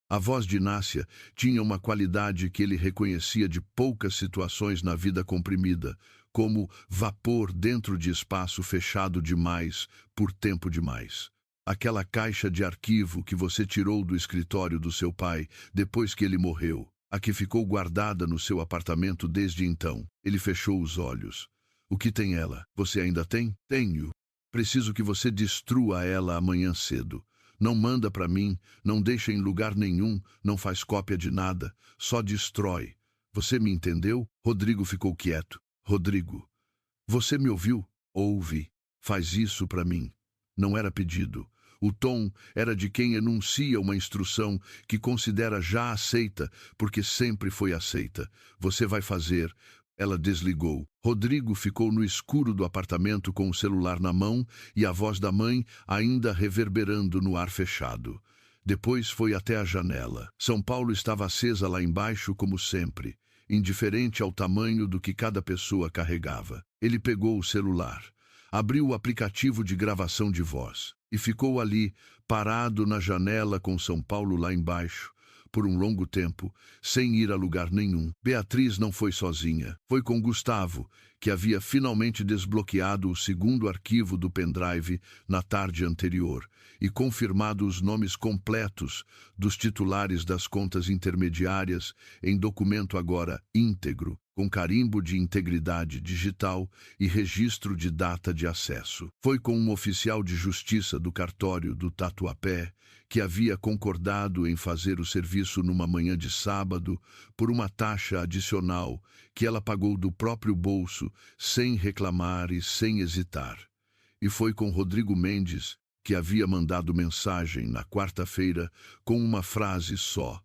A voz de Inácia tinha uma qualidade que ele reconhecia de poucas situações na vida comprimida, como vapor dentro de espaço fechado demais, por tempo demais. Aquela caixa de arquivo que você tirou do escritório do seu pai depois que ele morreu, a que ficou guardada no seu apartamento desde então. Ele fechou os olhos. O que tem ela? Você ainda tem? Tenho. Preciso que você destrua ela amanhã cedo. Não manda para mim, não deixa em lugar nenhum, não faz cópia de nada, só destrói. Você me entendeu? Rodrigo ficou quieto. Rodrigo, você me ouviu? Ouve. Faz isso para mim. Não era pedido. O tom era de quem enuncia uma instrução que considera já aceita, porque sempre foi aceita. Você vai fazer. Ela desligou. Rodrigo ficou no escuro do apartamento com o celular na mão e a voz da mãe ainda reverberando no ar fechado. Depois foi até a janela. São Paulo estava acesa lá embaixo como sempre, indiferente ao tamanho do que cada pessoa carregava. Ele pegou o celular, abriu o aplicativo de gravação de voz e ficou ali, parado na janela com São Paulo lá embaixo, por um longo tempo, sem ir a lugar nenhum. Beatriz não foi sozinha. Foi com Gustavo, que havia finalmente desbloqueado o segundo arquivo do pendrive na tarde anterior, e confirmado os nomes completos dos titulares das contas intermediárias em documento agora íntegro, com carimbo de integridade digital e registro de data de acesso. Foi com um oficial de justiça do cartório do Tatuapé, que havia concordado em fazer o serviço numa manhã de sábado por uma taxa adicional que ela pagou do próprio bolso, sem reclamar e sem hesitar. E foi com Rodrigo Mendes, que havia mandado mensagem na quarta-feira com uma frase só: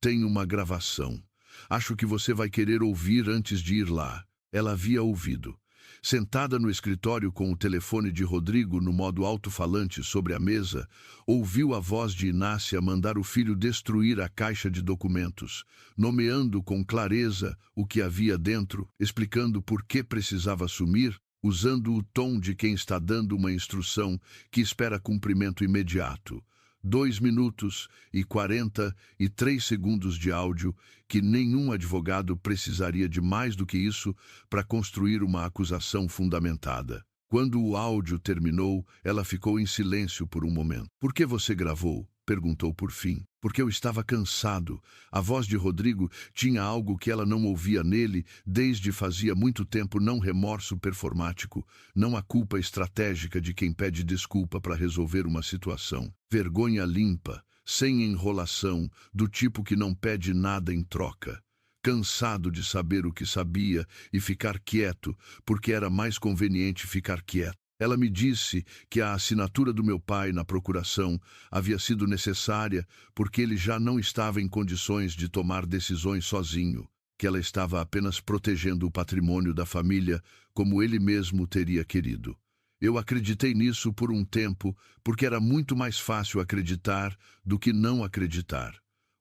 "Tem uma gravação. Acho que você vai querer ouvir antes de ir lá." Ela havia ouvido. Sentada no escritório com o telefone de Rodrigo no modo alto-falante sobre a mesa, ouviu a voz de Inácia mandar o filho destruir a caixa de documentos, nomeando com clareza o que havia dentro, explicando por que precisava sumir, usando o tom de quem está dando uma instrução que espera cumprimento imediato. 2 minutos e 43 segundos de áudio que nenhum advogado precisaria de mais do que isso para construir uma acusação fundamentada. Quando o áudio terminou, ela ficou em silêncio por um momento. "Por que você gravou?" perguntou por fim. "Porque eu estava cansado." A voz de Rodrigo tinha algo que ela não ouvia nele desde fazia muito tempo, não remorso performático, não a culpa estratégica de quem pede desculpa para resolver uma situação. Vergonha limpa, sem enrolação, do tipo que não pede nada em troca. Cansado de saber o que sabia e ficar quieto, porque era mais conveniente ficar quieto. Ela me disse que a assinatura do meu pai na procuração havia sido necessária porque ele já não estava em condições de tomar decisões sozinho, que ela estava apenas protegendo o patrimônio da família como ele mesmo teria querido. Eu acreditei nisso por um tempo, porque era muito mais fácil acreditar do que não acreditar.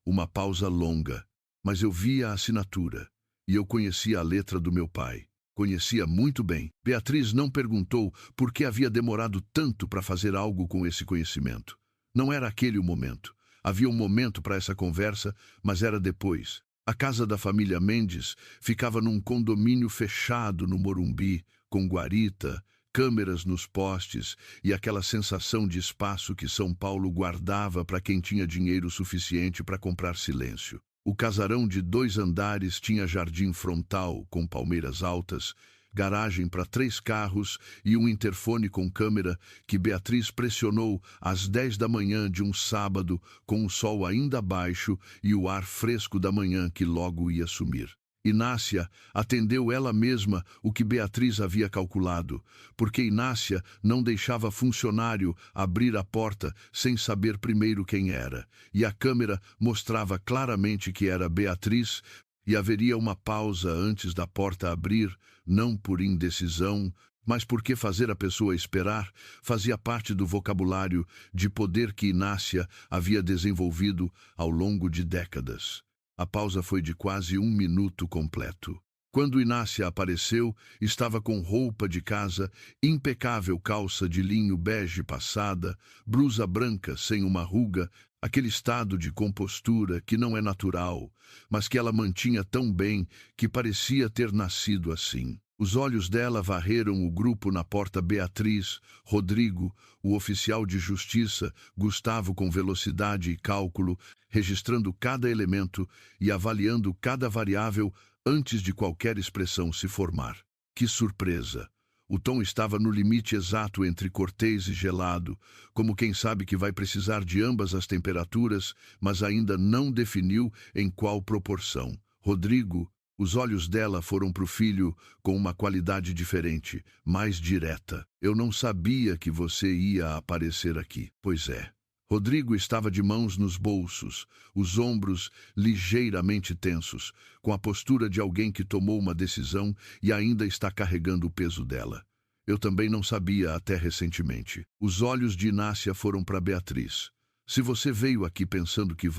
Uma pausa longa, mas eu via a assinatura, e eu conhecia a letra do meu pai. Conhecia muito bem. Beatriz não perguntou por que havia demorado tanto para fazer algo com esse conhecimento. Não era aquele o momento. Havia um momento para essa conversa, mas era depois. A casa da família Mendes ficava num condomínio fechado no Morumbi, com guarita, câmeras nos postes e aquela sensação de espaço que São Paulo guardava para quem tinha dinheiro suficiente para comprar silêncio. O casarão de 2 andares tinha jardim frontal com palmeiras altas, garagem para 3 carros e um interfone com câmera que Beatriz pressionou às 10 da manhã de um sábado, com o sol ainda baixo e o ar fresco da manhã que logo ia sumir. Inácia atendeu ela mesma o que Beatriz havia calculado, porque Inácia não deixava funcionário abrir a porta sem saber primeiro quem era, e a câmera mostrava claramente que era Beatriz, e haveria uma pausa antes da porta abrir, não por indecisão, mas porque fazer a pessoa esperar fazia parte do vocabulário de poder que Inácia havia desenvolvido ao longo de décadas. A pausa foi de quase 1 minuto completo. Quando Inácia apareceu, estava com roupa de casa, impecável calça de linho bege passada, blusa branca sem uma ruga, aquele estado de compostura que não é natural, mas que ela mantinha tão bem que parecia ter nascido assim. Os olhos dela varreram o grupo na porta: Beatriz, Rodrigo, o oficial de justiça, Gustavo com velocidade e cálculo, registrando cada elemento e avaliando cada variável antes de qualquer expressão se formar. Que surpresa! O tom estava no limite exato entre cortês e gelado, como quem sabe que vai precisar de ambas as temperaturas, mas ainda não definiu em qual proporção. Rodrigo, os olhos dela foram para o filho com uma qualidade diferente, mais direta. Eu não sabia que você ia aparecer aqui. Pois é. Rodrigo estava de mãos nos bolsos, os ombros ligeiramente tensos, com a postura de alguém que tomou uma decisão e ainda está carregando o peso dela. Eu também não sabia até recentemente. Os olhos de Inácia foram para Beatriz. Se você veio aqui pensando que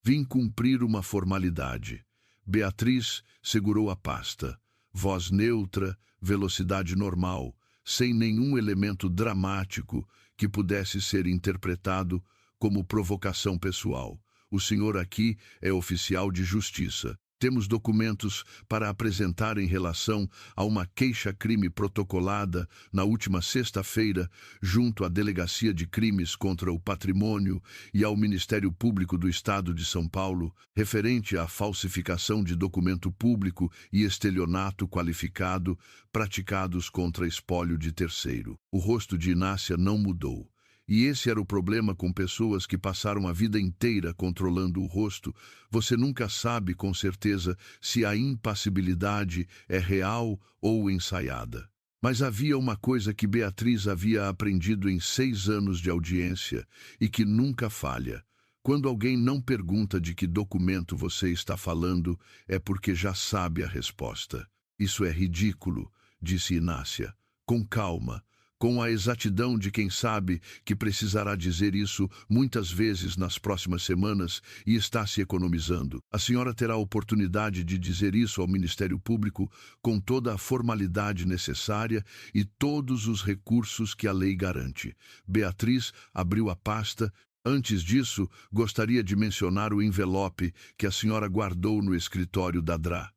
vim cumprir uma formalidade. Beatriz segurou a pasta. Voz neutra, velocidade normal, sem nenhum elemento dramático que pudesse ser interpretado como provocação pessoal. O senhor aqui é oficial de justiça. Temos documentos para apresentar em relação a uma queixa-crime protocolada na última sexta-feira junto à Delegacia de Crimes contra o Patrimônio e ao Ministério Público do Estado de São Paulo, referente à falsificação de documento público e estelionato qualificado praticados contra espólio de terceiro. O rosto de Inácia não mudou. E esse era o problema com pessoas que passaram a vida inteira controlando o rosto. Você nunca sabe com certeza se a impassibilidade é real ou ensaiada. Mas havia uma coisa que Beatriz havia aprendido em 6 anos de audiência e que nunca falha. Quando alguém não pergunta de que documento você está falando, é porque já sabe a resposta. Isso é ridículo, disse Inácia. Com calma. Com a exatidão de quem sabe que precisará dizer isso muitas vezes nas próximas semanas e está se economizando. A senhora terá a oportunidade de dizer isso ao Ministério Público com toda a formalidade necessária e todos os recursos que a lei garante. Beatriz abriu a pasta. Antes disso, gostaria de mencionar o envelope que a senhora guardou no escritório da DRA.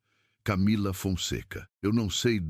Camila Fonseca. Eu não sei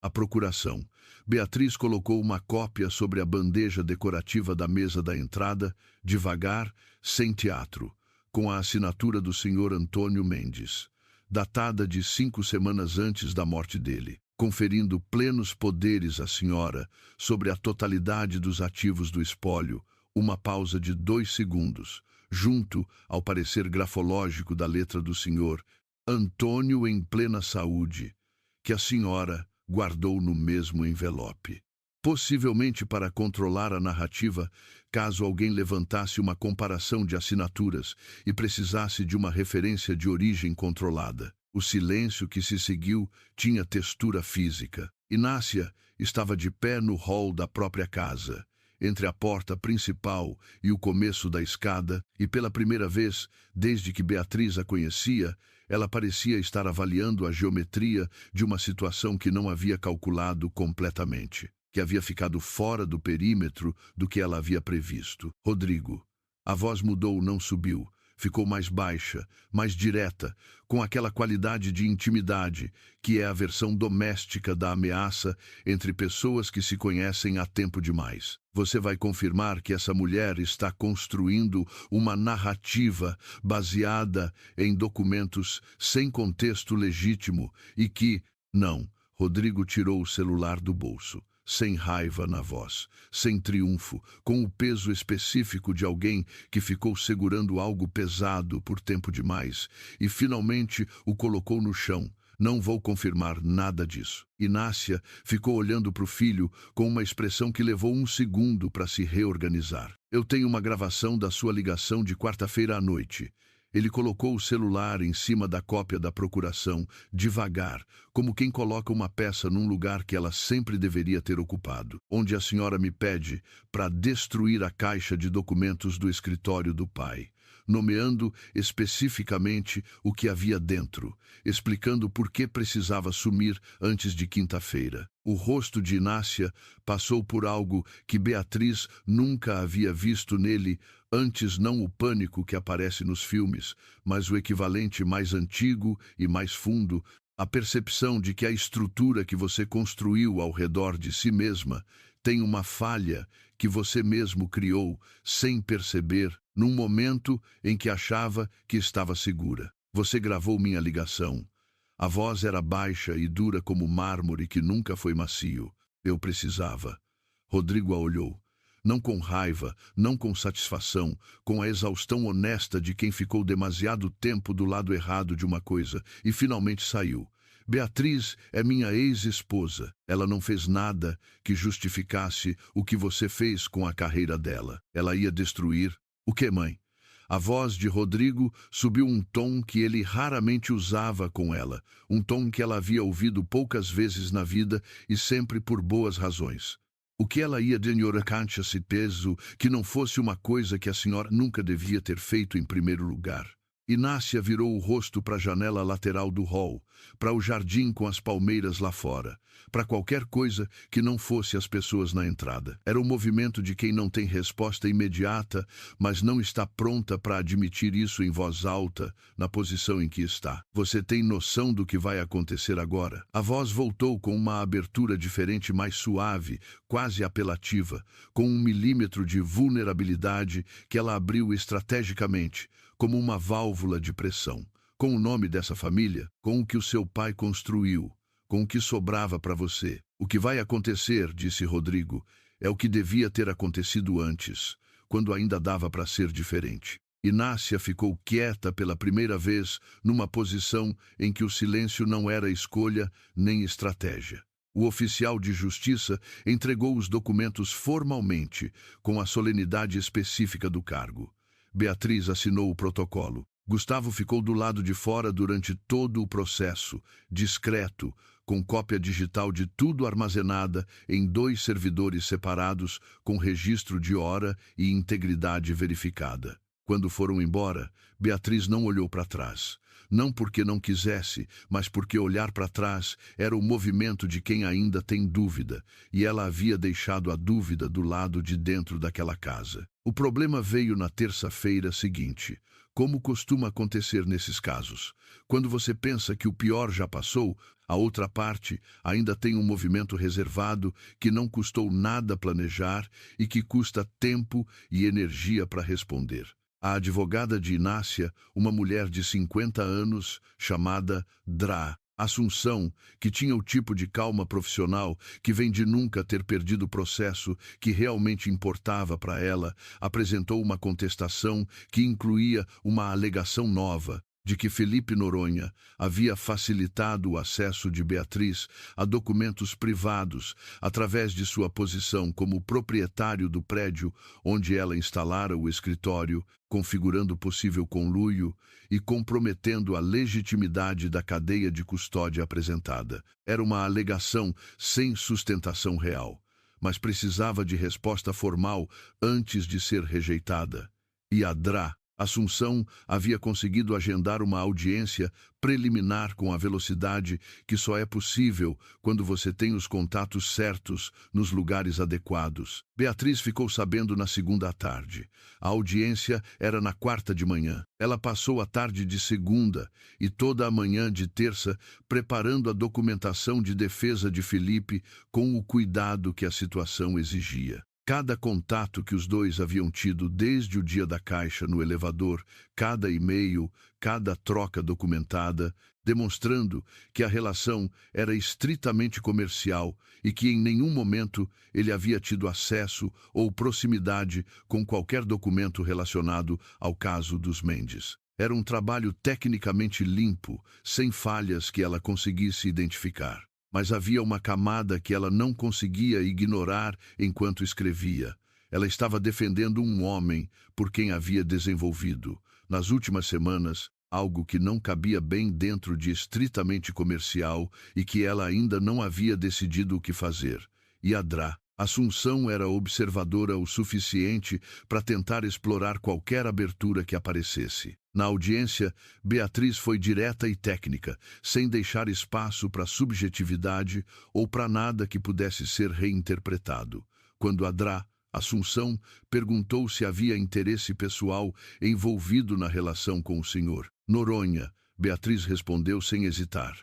a procuração. Beatriz colocou uma cópia sobre a bandeja decorativa da mesa da entrada, devagar, sem teatro, com a assinatura do Sr. Antônio Mendes, datada de 5 semanas antes da morte dele, conferindo plenos poderes à senhora sobre a totalidade dos ativos do espólio, uma pausa de 2 segundos, junto ao parecer grafológico da letra do Sr. Antônio em plena saúde, que a senhora guardou no mesmo envelope. Possivelmente para controlar a narrativa, caso alguém levantasse uma comparação de assinaturas e precisasse de uma referência de origem controlada. O silêncio que se seguiu tinha textura física. Inácia estava de pé no hall da própria casa, entre a porta principal e o começo da escada, e pela primeira vez, desde que Beatriz a conhecia, ela parecia estar avaliando a geometria de uma situação que não havia calculado completamente, que havia ficado fora do perímetro do que ela havia previsto. Rodrigo. A voz mudou, não subiu. Ficou mais baixa, mais direta, com aquela qualidade de intimidade, que é a versão doméstica da ameaça entre pessoas que se conhecem há tempo demais. Você vai confirmar que essa mulher está construindo uma narrativa baseada em documentos sem contexto legítimo e que... Não, Rodrigo tirou o celular do bolso. Sem raiva na voz, sem triunfo, com o peso específico de alguém que ficou segurando algo pesado por tempo demais e finalmente o colocou no chão. Não vou confirmar nada disso. Inácia ficou olhando para o filho com uma expressão que levou 1 segundo para se reorganizar. Eu tenho uma gravação da sua ligação de quarta-feira à noite. Ele colocou o celular em cima da cópia da procuração, devagar, como quem coloca uma peça num lugar que ela sempre deveria ter ocupado, onde a senhora me pede para destruir a caixa de documentos do escritório do pai, nomeando especificamente o que havia dentro, explicando por que precisava sumir antes de quinta-feira. O rosto de Inácia passou por algo que Beatriz nunca havia visto nele antes, não o pânico que aparece nos filmes, mas o equivalente mais antigo e mais fundo, a percepção de que a estrutura que você construiu ao redor de si mesma tem uma falha que você mesmo criou sem perceber, num momento em que achava que estava segura. Você gravou minha ligação. A voz era baixa e dura como mármore que nunca foi macio. Eu precisava. Rodrigo a olhou. Não com raiva, não com satisfação, com a exaustão honesta de quem ficou demasiado tempo do lado errado de uma coisa e finalmente saiu. Beatriz é minha ex-esposa. Ela não fez nada que justificasse o que você fez com a carreira dela. Ela ia destruir. O que, mãe? A voz de Rodrigo subiu um tom que ele raramente usava com ela, um tom que ela havia ouvido poucas vezes na vida e sempre por boas razões. O que ela ia denhoracancha-se peso que não fosse uma coisa que a senhora nunca devia ter feito em primeiro lugar. Inácia virou o rosto para a janela lateral do hall, para o jardim com as palmeiras lá fora, para qualquer coisa que não fosse as pessoas na entrada. Era o movimento de quem não tem resposta imediata, mas não está pronta para admitir isso em voz alta, na posição em que está. Você tem noção do que vai acontecer agora? A voz voltou com uma abertura diferente, mais suave, quase apelativa, com 1 milímetro de vulnerabilidade que ela abriu estrategicamente, como uma válvula de pressão, com o nome dessa família, com o que o seu pai construiu, com o que sobrava para você. O que vai acontecer, disse Rodrigo, é o que devia ter acontecido antes, quando ainda dava para ser diferente. Inácia ficou quieta pela primeira vez, numa posição em que o silêncio não era escolha nem estratégia. O oficial de justiça entregou os documentos formalmente, com a solenidade específica do cargo. Beatriz assinou o protocolo. Gustavo ficou do lado de fora durante todo o processo, discreto, com cópia digital de tudo armazenada em 2 servidores separados, com registro de hora e integridade verificada. Quando foram embora, Beatriz não olhou para trás. Não porque não quisesse, mas porque olhar para trás era o movimento de quem ainda tem dúvida, e ela havia deixado a dúvida do lado de dentro daquela casa. O problema veio na terça-feira seguinte, como costuma acontecer nesses casos. Quando você pensa que o pior já passou, a outra parte ainda tem um movimento reservado que não custou nada planejar e que custa tempo e energia para responder. A advogada de Inácia, uma mulher de 50 anos, chamada Dra. Assunção, que tinha o tipo de calma profissional que vem de nunca ter perdido o processo que realmente importava para ela, apresentou uma contestação que incluía uma alegação nova de que Felipe Noronha havia facilitado o acesso de Beatriz a documentos privados através de sua posição como proprietário do prédio onde ela instalara o escritório, configurando possível conluio e comprometendo a legitimidade da cadeia de custódia apresentada. Era uma alegação sem sustentação real, mas precisava de resposta formal antes de ser rejeitada. E a Dra. Assunção havia conseguido agendar uma audiência preliminar com a velocidade que só é possível quando você tem os contatos certos nos lugares adequados. Beatriz ficou sabendo na segunda à tarde. A audiência era na quarta de manhã. Ela passou a tarde de segunda e toda a manhã de terça preparando a documentação de defesa de Felipe com o cuidado que a situação exigia. Cada contato que os dois haviam tido desde o dia da caixa no elevador, cada e-mail, cada troca documentada, demonstrando que a relação era estritamente comercial e que em nenhum momento ele havia tido acesso ou proximidade com qualquer documento relacionado ao caso dos Mendes. Era um trabalho tecnicamente limpo, sem falhas que ela conseguisse identificar. Mas havia uma camada que ela não conseguia ignorar enquanto escrevia. Ela estava defendendo um homem por quem havia desenvolvido, nas últimas semanas, algo que não cabia bem dentro de estritamente comercial e que ela ainda não havia decidido o que fazer. E a Dra. Assunção era observadora o suficiente para tentar explorar qualquer abertura que aparecesse. Na audiência, Beatriz foi direta e técnica, sem deixar espaço para subjetividade ou para nada que pudesse ser reinterpretado. Quando a Dra. Assunção perguntou se havia interesse pessoal envolvido na relação com o senhor Noronha, Beatriz respondeu sem hesitar.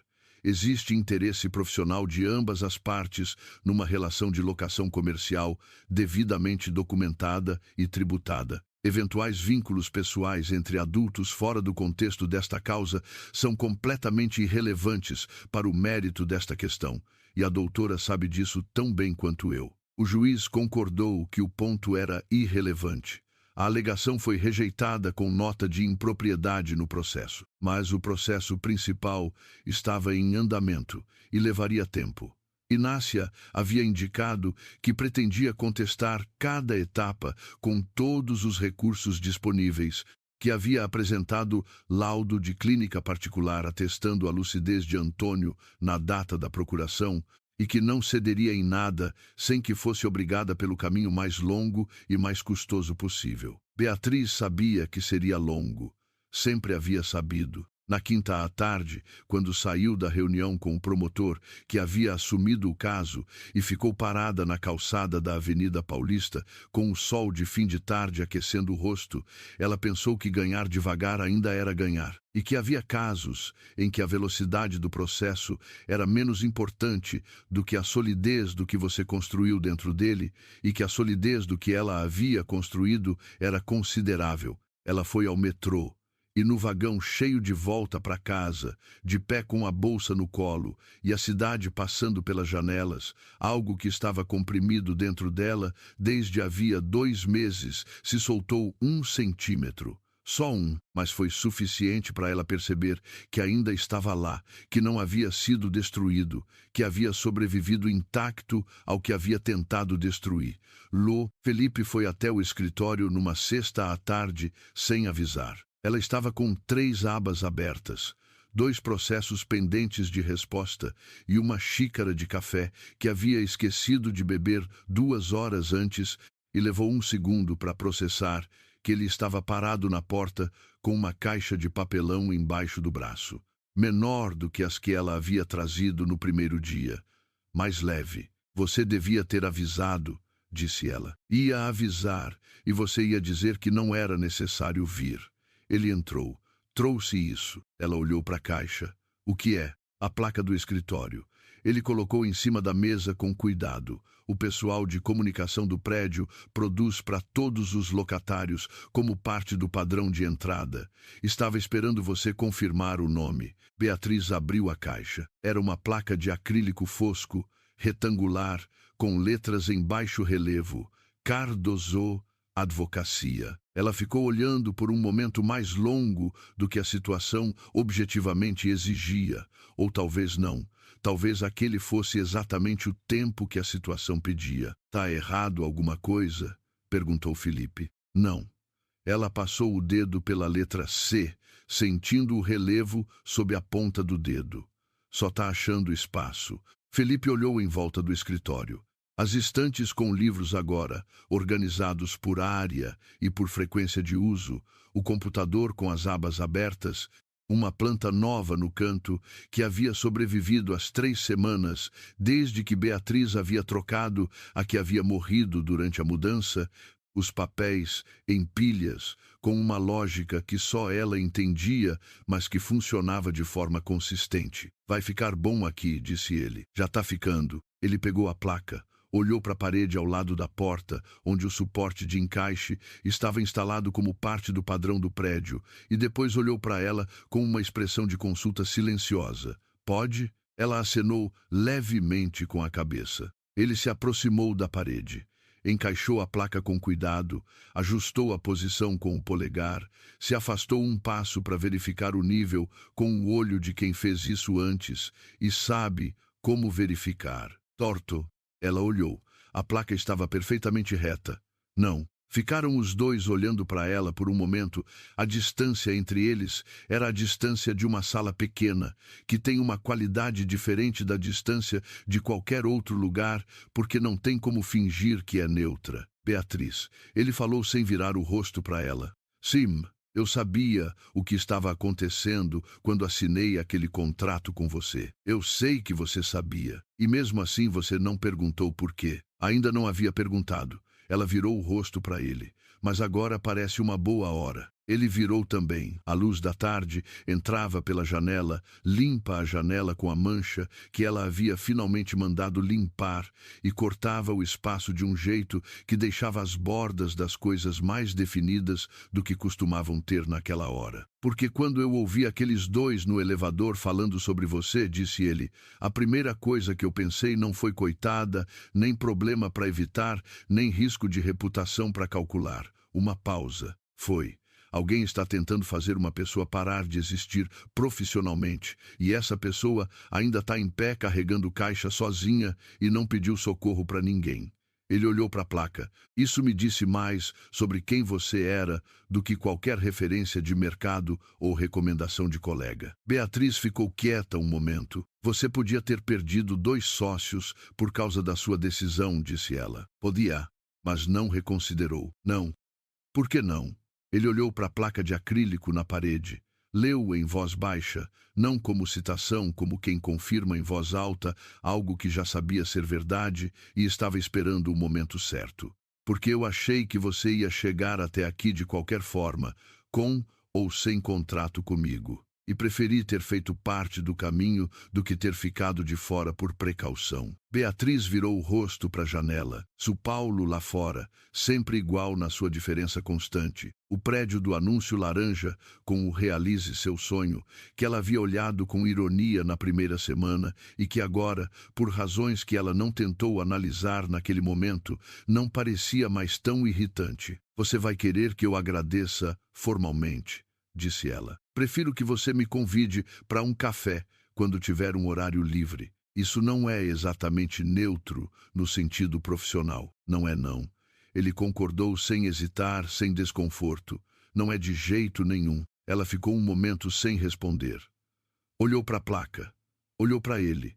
Existe interesse profissional de ambas as partes numa relação de locação comercial devidamente documentada e tributada. Eventuais vínculos pessoais entre adultos fora do contexto desta causa são completamente irrelevantes para o mérito desta questão, e a doutora sabe disso tão bem quanto eu. O juiz concordou que o ponto era irrelevante. A alegação foi rejeitada com nota de impropriedade no processo, mas o processo principal estava em andamento e levaria tempo. Inácia havia indicado que pretendia contestar cada etapa com todos os recursos disponíveis, que havia apresentado laudo de clínica particular atestando a lucidez de Antônio na data da procuração, e que não cederia em nada sem que fosse obrigada pelo caminho mais longo e mais custoso possível. Beatriz sabia que seria longo. sempre havia sabido. Na quinta à tarde, quando saiu da reunião com o promotor que havia assumido o caso e ficou parada na calçada da Avenida Paulista, com o sol de fim de tarde aquecendo o rosto, ela pensou que ganhar devagar ainda era ganhar, e que havia casos em que a velocidade do processo era menos importante do que a solidez do que você construiu dentro dele, e que a solidez do que ela havia construído era considerável. Ela foi ao metrô. E no vagão cheio de volta para casa, de pé com a bolsa no colo, e a cidade passando pelas janelas, algo que estava comprimido dentro dela desde havia 2 meses, se soltou 1 centímetro. Só um, mas foi suficiente para ela perceber que ainda estava lá, que não havia sido destruído, que havia sobrevivido intacto ao que havia tentado destruir. Felipe foi até o escritório numa sexta à tarde, sem avisar. Ela estava com 3 abas abertas, 2 processos pendentes de resposta e uma xícara de café que havia esquecido de beber 2 horas antes, e levou 1 segundo para processar que ele estava parado na porta com uma caixa de papelão embaixo do braço. Menor do que as que ela havia trazido no primeiro dia. Mais leve. Você devia ter avisado, disse ela. Ia avisar, e você ia dizer que não era necessário vir. Ele entrou. Trouxe isso. Ela olhou para a caixa. O que é? A placa do escritório. Ele colocou em cima da mesa com cuidado. O pessoal de comunicação do prédio produz para todos os locatários como parte do padrão de entrada. Estava esperando você confirmar o nome. Beatriz abriu a caixa. Era uma placa de acrílico fosco, retangular, com letras em baixo relevo. Cardozo Advocacia. Ela ficou olhando por um momento mais longo do que a situação objetivamente exigia, ou talvez não. Talvez aquele fosse exatamente o tempo que a situação pedia. Tá errado alguma coisa? Perguntou Felipe. Não. Ela passou o dedo pela letra C, sentindo o relevo sob a ponta do dedo. Só tá achando espaço. Felipe olhou em volta do escritório. As estantes com livros agora, organizados por área e por frequência de uso, o computador com as abas abertas, uma planta nova no canto que havia sobrevivido às 3 semanas desde que Beatriz havia trocado a que havia morrido durante a mudança, os papéis em pilhas, com uma lógica que só ela entendia, mas que funcionava de forma consistente. Vai ficar bom aqui, disse ele. Já tá ficando. Ele pegou a placa. Olhou para a parede ao lado da porta, onde o suporte de encaixe estava instalado como parte do padrão do prédio, e depois olhou para ela com uma expressão de consulta silenciosa. Pode? Ela acenou levemente com a cabeça. Ele se aproximou da parede. Encaixou a placa com cuidado, ajustou a posição com o polegar, se afastou um passo para verificar o nível com o olho de quem fez isso antes e sabe como verificar. Torto. Ela olhou. A placa estava perfeitamente reta. Não. Ficaram os dois olhando para ela por um momento. A distância entre eles era a distância de uma sala pequena, que tem uma qualidade diferente da distância de qualquer outro lugar, porque não tem como fingir que é neutra. Beatriz. Ele falou sem virar o rosto para ela. Sim. Eu sabia o que estava acontecendo quando assinei aquele contrato com você. Eu sei que você sabia. E mesmo assim você não perguntou por quê. Ainda não havia perguntado. Ela virou o rosto para ele. Mas agora parece uma boa hora. Ele virou também. A luz da tarde entrava pela janela, limpa a janela com a mancha que ela havia finalmente mandado limpar e cortava o espaço de um jeito que deixava as bordas das coisas mais definidas do que costumavam ter naquela hora. Porque quando eu ouvi aqueles dois no elevador falando sobre você, disse ele, a primeira coisa que eu pensei não foi coitada, nem problema para evitar, nem risco de reputação para calcular. Uma pausa. Foi. Alguém está tentando fazer uma pessoa parar de existir profissionalmente, e essa pessoa ainda está em pé carregando caixa sozinha e não pediu socorro para ninguém. Ele olhou para a placa. Isso me disse mais sobre quem você era do que qualquer referência de mercado ou recomendação de colega. Beatriz ficou quieta um momento. Você podia ter perdido 2 sócios por causa da sua decisão, disse ela. Podia, mas não reconsiderou. Não. Por que não? Ele olhou para a placa de acrílico na parede. Leu em voz baixa, não como citação, como quem confirma em voz alta algo que já sabia ser verdade e estava esperando o momento certo. Porque eu achei que você ia chegar até aqui de qualquer forma, com ou sem contrato comigo. E preferi ter feito parte do caminho do que ter ficado de fora por precaução. Beatriz virou o rosto para a janela. São Paulo lá fora, sempre igual na sua diferença constante. O prédio do anúncio laranja, com o realize seu sonho, que ela havia olhado com ironia na primeira semana e que agora, por razões que ela não tentou analisar naquele momento, não parecia mais tão irritante. Você vai querer que eu agradeça formalmente, disse ela. Prefiro que você me convide para um café quando tiver um horário livre. Isso não é exatamente neutro no sentido profissional. Não é não. Ele concordou sem hesitar, sem desconforto. Não é de jeito nenhum. Ela ficou um momento sem responder. Olhou para a placa. Olhou para ele.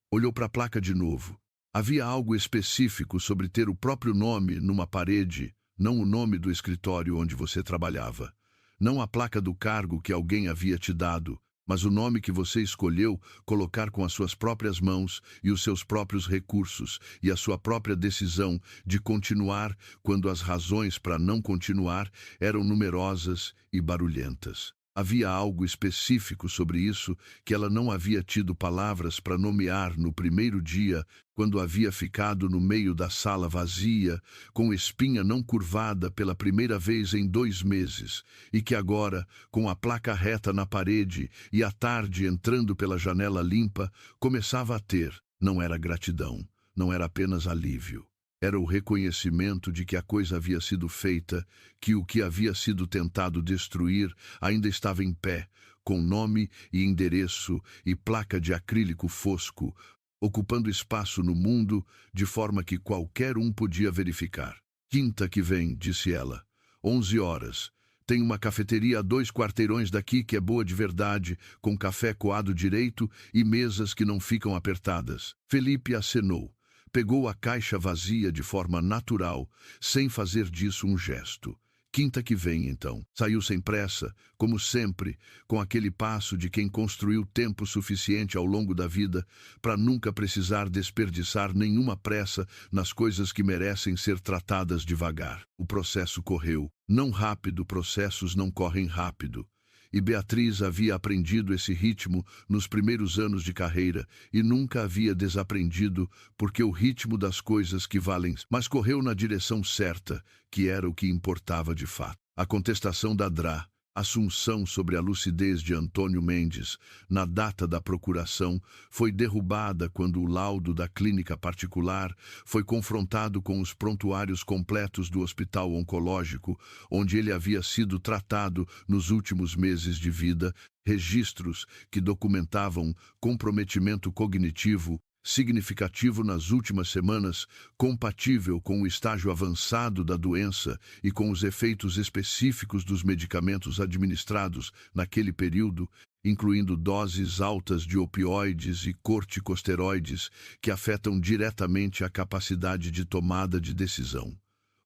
Olhou para a placa de novo. Havia algo específico sobre ter o próprio nome numa parede, não o nome do escritório onde você trabalhava. Não a placa do cargo que alguém havia te dado, mas o nome que você escolheu colocar com as suas próprias mãos e os seus próprios recursos e a sua própria decisão de continuar quando as razões para não continuar eram numerosas e barulhentas. Havia algo específico sobre isso que ela não havia tido palavras para nomear no primeiro dia, quando havia ficado no meio da sala vazia, com espinha não curvada pela primeira vez em 2 meses, e que agora, com a placa reta na parede e a tarde entrando pela janela limpa, começava a ter. Não era gratidão, não era apenas alívio. Era o reconhecimento de que a coisa havia sido feita, que o que havia sido tentado destruir ainda estava em pé, com nome e endereço e placa de acrílico fosco, ocupando espaço no mundo de forma que qualquer um podia verificar. Quinta que vem, disse ela. 11 horas. Tem uma cafeteria a 2 quarteirões daqui que é boa de verdade, com café coado direito e mesas que não ficam apertadas. Felipe acenou. Pegou a caixa vazia de forma natural, sem fazer disso um gesto. Quinta que vem, então. Saiu sem pressa, como sempre, com aquele passo de quem construiu tempo suficiente ao longo da vida para nunca precisar desperdiçar nenhuma pressa nas coisas que merecem ser tratadas devagar. O processo correu. Não rápido, processos não correm rápido. E Beatriz havia aprendido esse ritmo nos primeiros anos de carreira e nunca havia desaprendido porque o ritmo das coisas que valem, mas correu na direção certa, que era o que importava de fato. A contestação da DRA, assunção sobre a lucidez de Antônio Mendes, na data da procuração, foi derrubada quando o laudo da clínica particular foi confrontado com os prontuários completos do hospital oncológico, onde ele havia sido tratado nos últimos meses de vida, registros que documentavam comprometimento cognitivo significativo nas últimas semanas, compatível com o estágio avançado da doença e com os efeitos específicos dos medicamentos administrados naquele período, incluindo doses altas de opioides e corticosteroides que afetam diretamente a capacidade de tomada de decisão.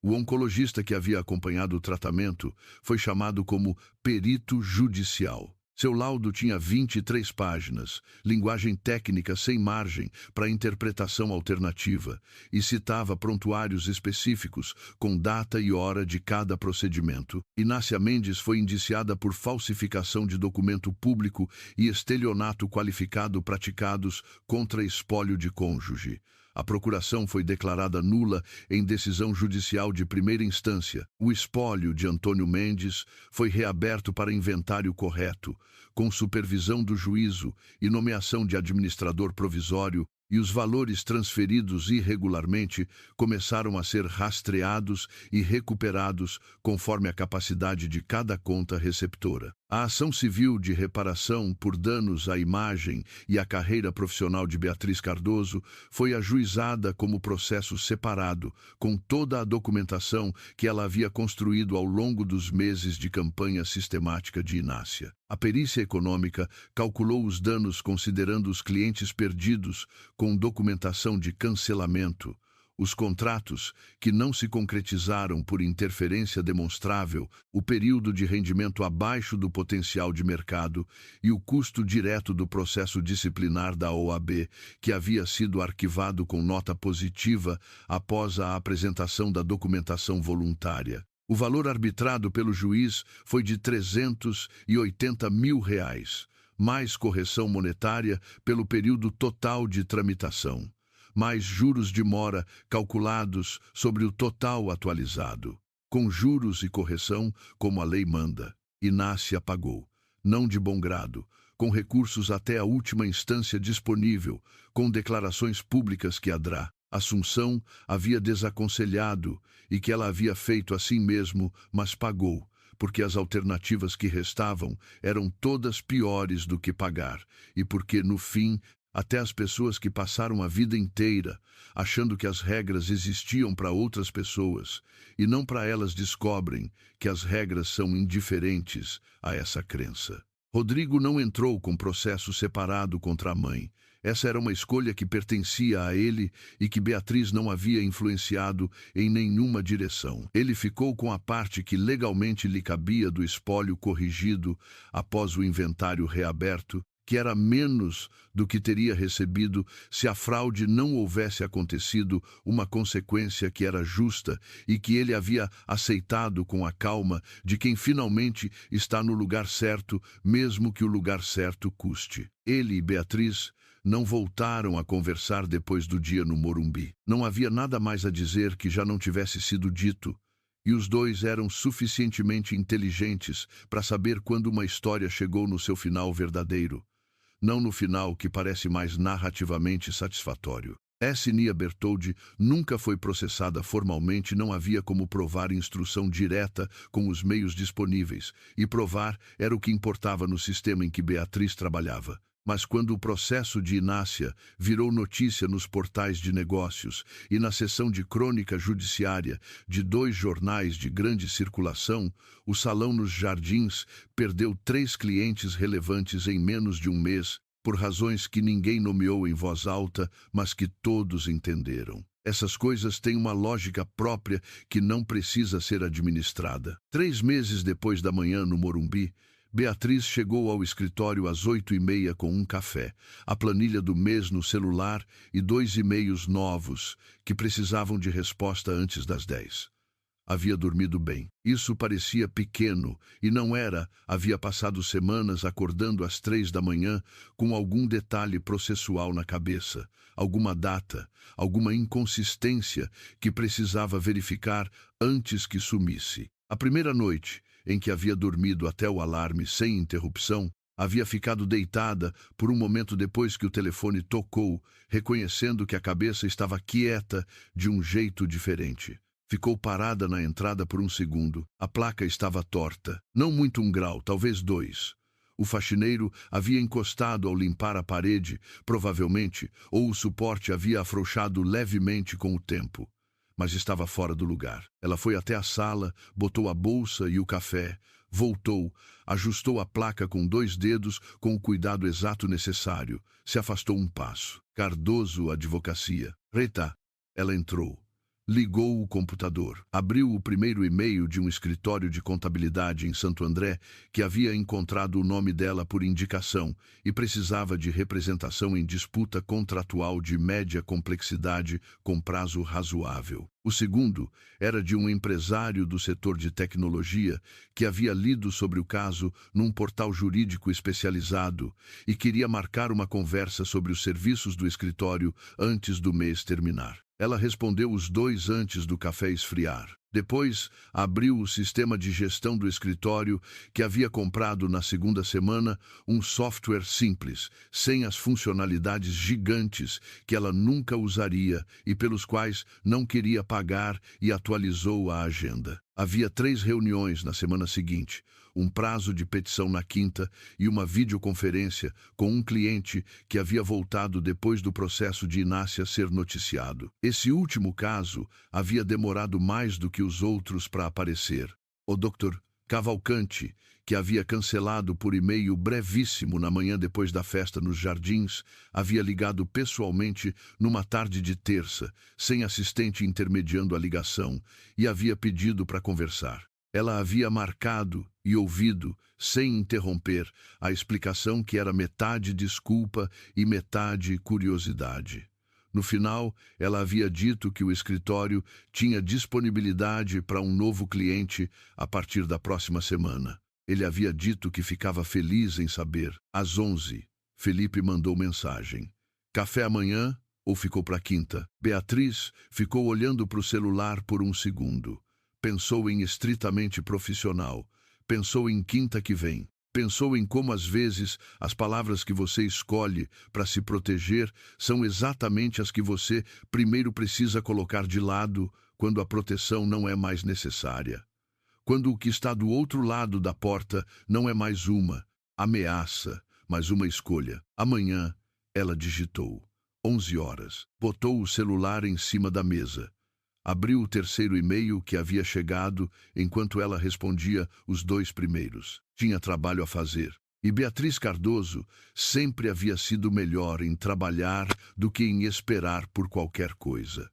O oncologista que havia acompanhado o tratamento foi chamado como perito judicial. Seu laudo tinha 23 páginas, linguagem técnica sem margem para interpretação alternativa, e citava prontuários específicos, com data e hora de cada procedimento. Inácia Mendes foi indiciada por falsificação de documento público e estelionato qualificado praticados contra espólio de cônjuge. A procuração foi declarada nula em decisão judicial de primeira instância. O espólio de Antônio Mendes foi reaberto para inventário correto, com supervisão do juízo e nomeação de administrador provisório, e os valores transferidos irregularmente começaram a ser rastreados e recuperados conforme a capacidade de cada conta receptora. A ação civil de reparação por danos à imagem e à carreira profissional de Beatriz Cardoso foi ajuizada como processo separado, com toda a documentação que ela havia construído ao longo dos meses de campanha sistemática de Inácia. A perícia econômica calculou os danos considerando os clientes perdidos com documentação de cancelamento, os contratos, que não se concretizaram por interferência demonstrável, o período de rendimento abaixo do potencial de mercado e o custo direto do processo disciplinar da OAB, que havia sido arquivado com nota positiva após a apresentação da documentação voluntária. O valor arbitrado pelo juiz foi de R$380 mil, mais correção monetária pelo período total de tramitação, mais juros de mora calculados sobre o total atualizado, com juros e correção como a lei manda. Inácia pagou, não de bom grado, com recursos até a última instância disponível, com declarações públicas que a DRA, Assunção, havia desaconselhado e que ela havia feito assim mesmo, mas pagou, porque as alternativas que restavam eram todas piores do que pagar, e porque, no fim, até as pessoas que passaram a vida inteira achando que as regras existiam para outras pessoas e não para elas descobrem que as regras são indiferentes a essa crença. Rodrigo não entrou com processo separado contra a mãe. Essa era uma escolha que pertencia a ele e que Beatriz não havia influenciado em nenhuma direção. Ele ficou com a parte que legalmente lhe cabia do espólio corrigido após o inventário reaberto, que era menos do que teria recebido se a fraude não houvesse acontecido, uma consequência que era justa e que ele havia aceitado com a calma de quem finalmente está no lugar certo, mesmo que o lugar certo custe. Ele e Beatriz não voltaram a conversar depois do dia no Morumbi. Não havia nada mais a dizer que já não tivesse sido dito, e os dois eram suficientemente inteligentes para saber quando uma história chegou no seu final verdadeiro. Não no final que parece mais narrativamente satisfatório. Nia Bertoldi nunca foi processada formalmente, não havia como provar instrução direta com os meios disponíveis, e provar era o que importava no sistema em que Beatriz trabalhava. Mas quando o processo de Inácia virou notícia nos portais de negócios e na seção de crônica judiciária de 2 jornais de grande circulação, o Salão nos Jardins perdeu 3 clientes relevantes em menos de um mês, por razões que ninguém nomeou em voz alta, mas que todos entenderam. Essas coisas têm uma lógica própria que não precisa ser administrada. 3 meses depois da manhã no Morumbi, Beatriz chegou ao escritório às 8h30 com um café, a planilha do mês no celular e 2 e-mails novos que precisavam de resposta antes das 10. Havia dormido bem. Isso parecia pequeno e não era. Havia passado semanas acordando às 3 da manhã com algum detalhe processual na cabeça, alguma data, alguma inconsistência que precisava verificar antes que sumisse. A primeira noite, em que havia dormido até o alarme sem interrupção, havia ficado deitada por um momento depois que o telefone tocou, reconhecendo que a cabeça estava quieta de um jeito diferente. Ficou parada na entrada por um segundo. A placa estava torta. Não muito 1 grau, talvez 2. O faxineiro havia encostado ao limpar a parede, provavelmente, ou o suporte havia afrouxado levemente com o tempo. Mas estava fora do lugar. Ela foi até a sala, botou a bolsa e o café, voltou, ajustou a placa com 2 dedos com o cuidado exato necessário, se afastou um passo. Cardoso Advocacia. Reta. Ela entrou. Ligou o computador. Abriu o primeiro e-mail de um escritório de contabilidade em Santo André que havia encontrado o nome dela por indicação e precisava de representação em disputa contratual de média complexidade com prazo razoável. O segundo era de um empresário do setor de tecnologia que havia lido sobre o caso num portal jurídico especializado e queria marcar uma conversa sobre os serviços do escritório antes do mês terminar. Ela respondeu os 2 antes do café esfriar. Depois, abriu o sistema de gestão do escritório que havia comprado na segunda semana, um software simples, sem as funcionalidades gigantes que ela nunca usaria e pelos quais não queria pagar, e atualizou a agenda. Havia 3 reuniões na semana seguinte, um prazo de petição na quinta e uma videoconferência com um cliente que havia voltado depois do processo de Inácia ser noticiado. Esse último caso havia demorado mais do que os outros para aparecer. O Dr. Cavalcante, que havia cancelado por e-mail brevíssimo na manhã depois da festa nos Jardins, havia ligado pessoalmente numa tarde de terça, sem assistente intermediando a ligação, e havia pedido para conversar. Ela havia marcado e ouvido, sem interromper, a explicação que era metade desculpa e metade curiosidade. No final, ela havia dito que o escritório tinha disponibilidade para um novo cliente a partir da próxima semana. Ele havia dito que ficava feliz em saber. Às 11, Felipe mandou mensagem. Café amanhã ou ficou para quinta? Beatriz ficou olhando para o celular por um segundo. Pensou em estritamente profissional. Pensou em quinta que vem. Pensou em como às vezes as palavras que você escolhe para se proteger são exatamente as que você primeiro precisa colocar de lado quando a proteção não é mais necessária. Quando o que está do outro lado da porta não é mais uma ameaça, mas uma escolha. Amanhã, ela digitou. 11 horas. Botou o celular em cima da mesa. Abriu o terceiro e-mail que havia chegado enquanto ela respondia os dois primeiros. Tinha trabalho a fazer. E Beatriz Cardoso sempre havia sido melhor em trabalhar do que em esperar por qualquer coisa.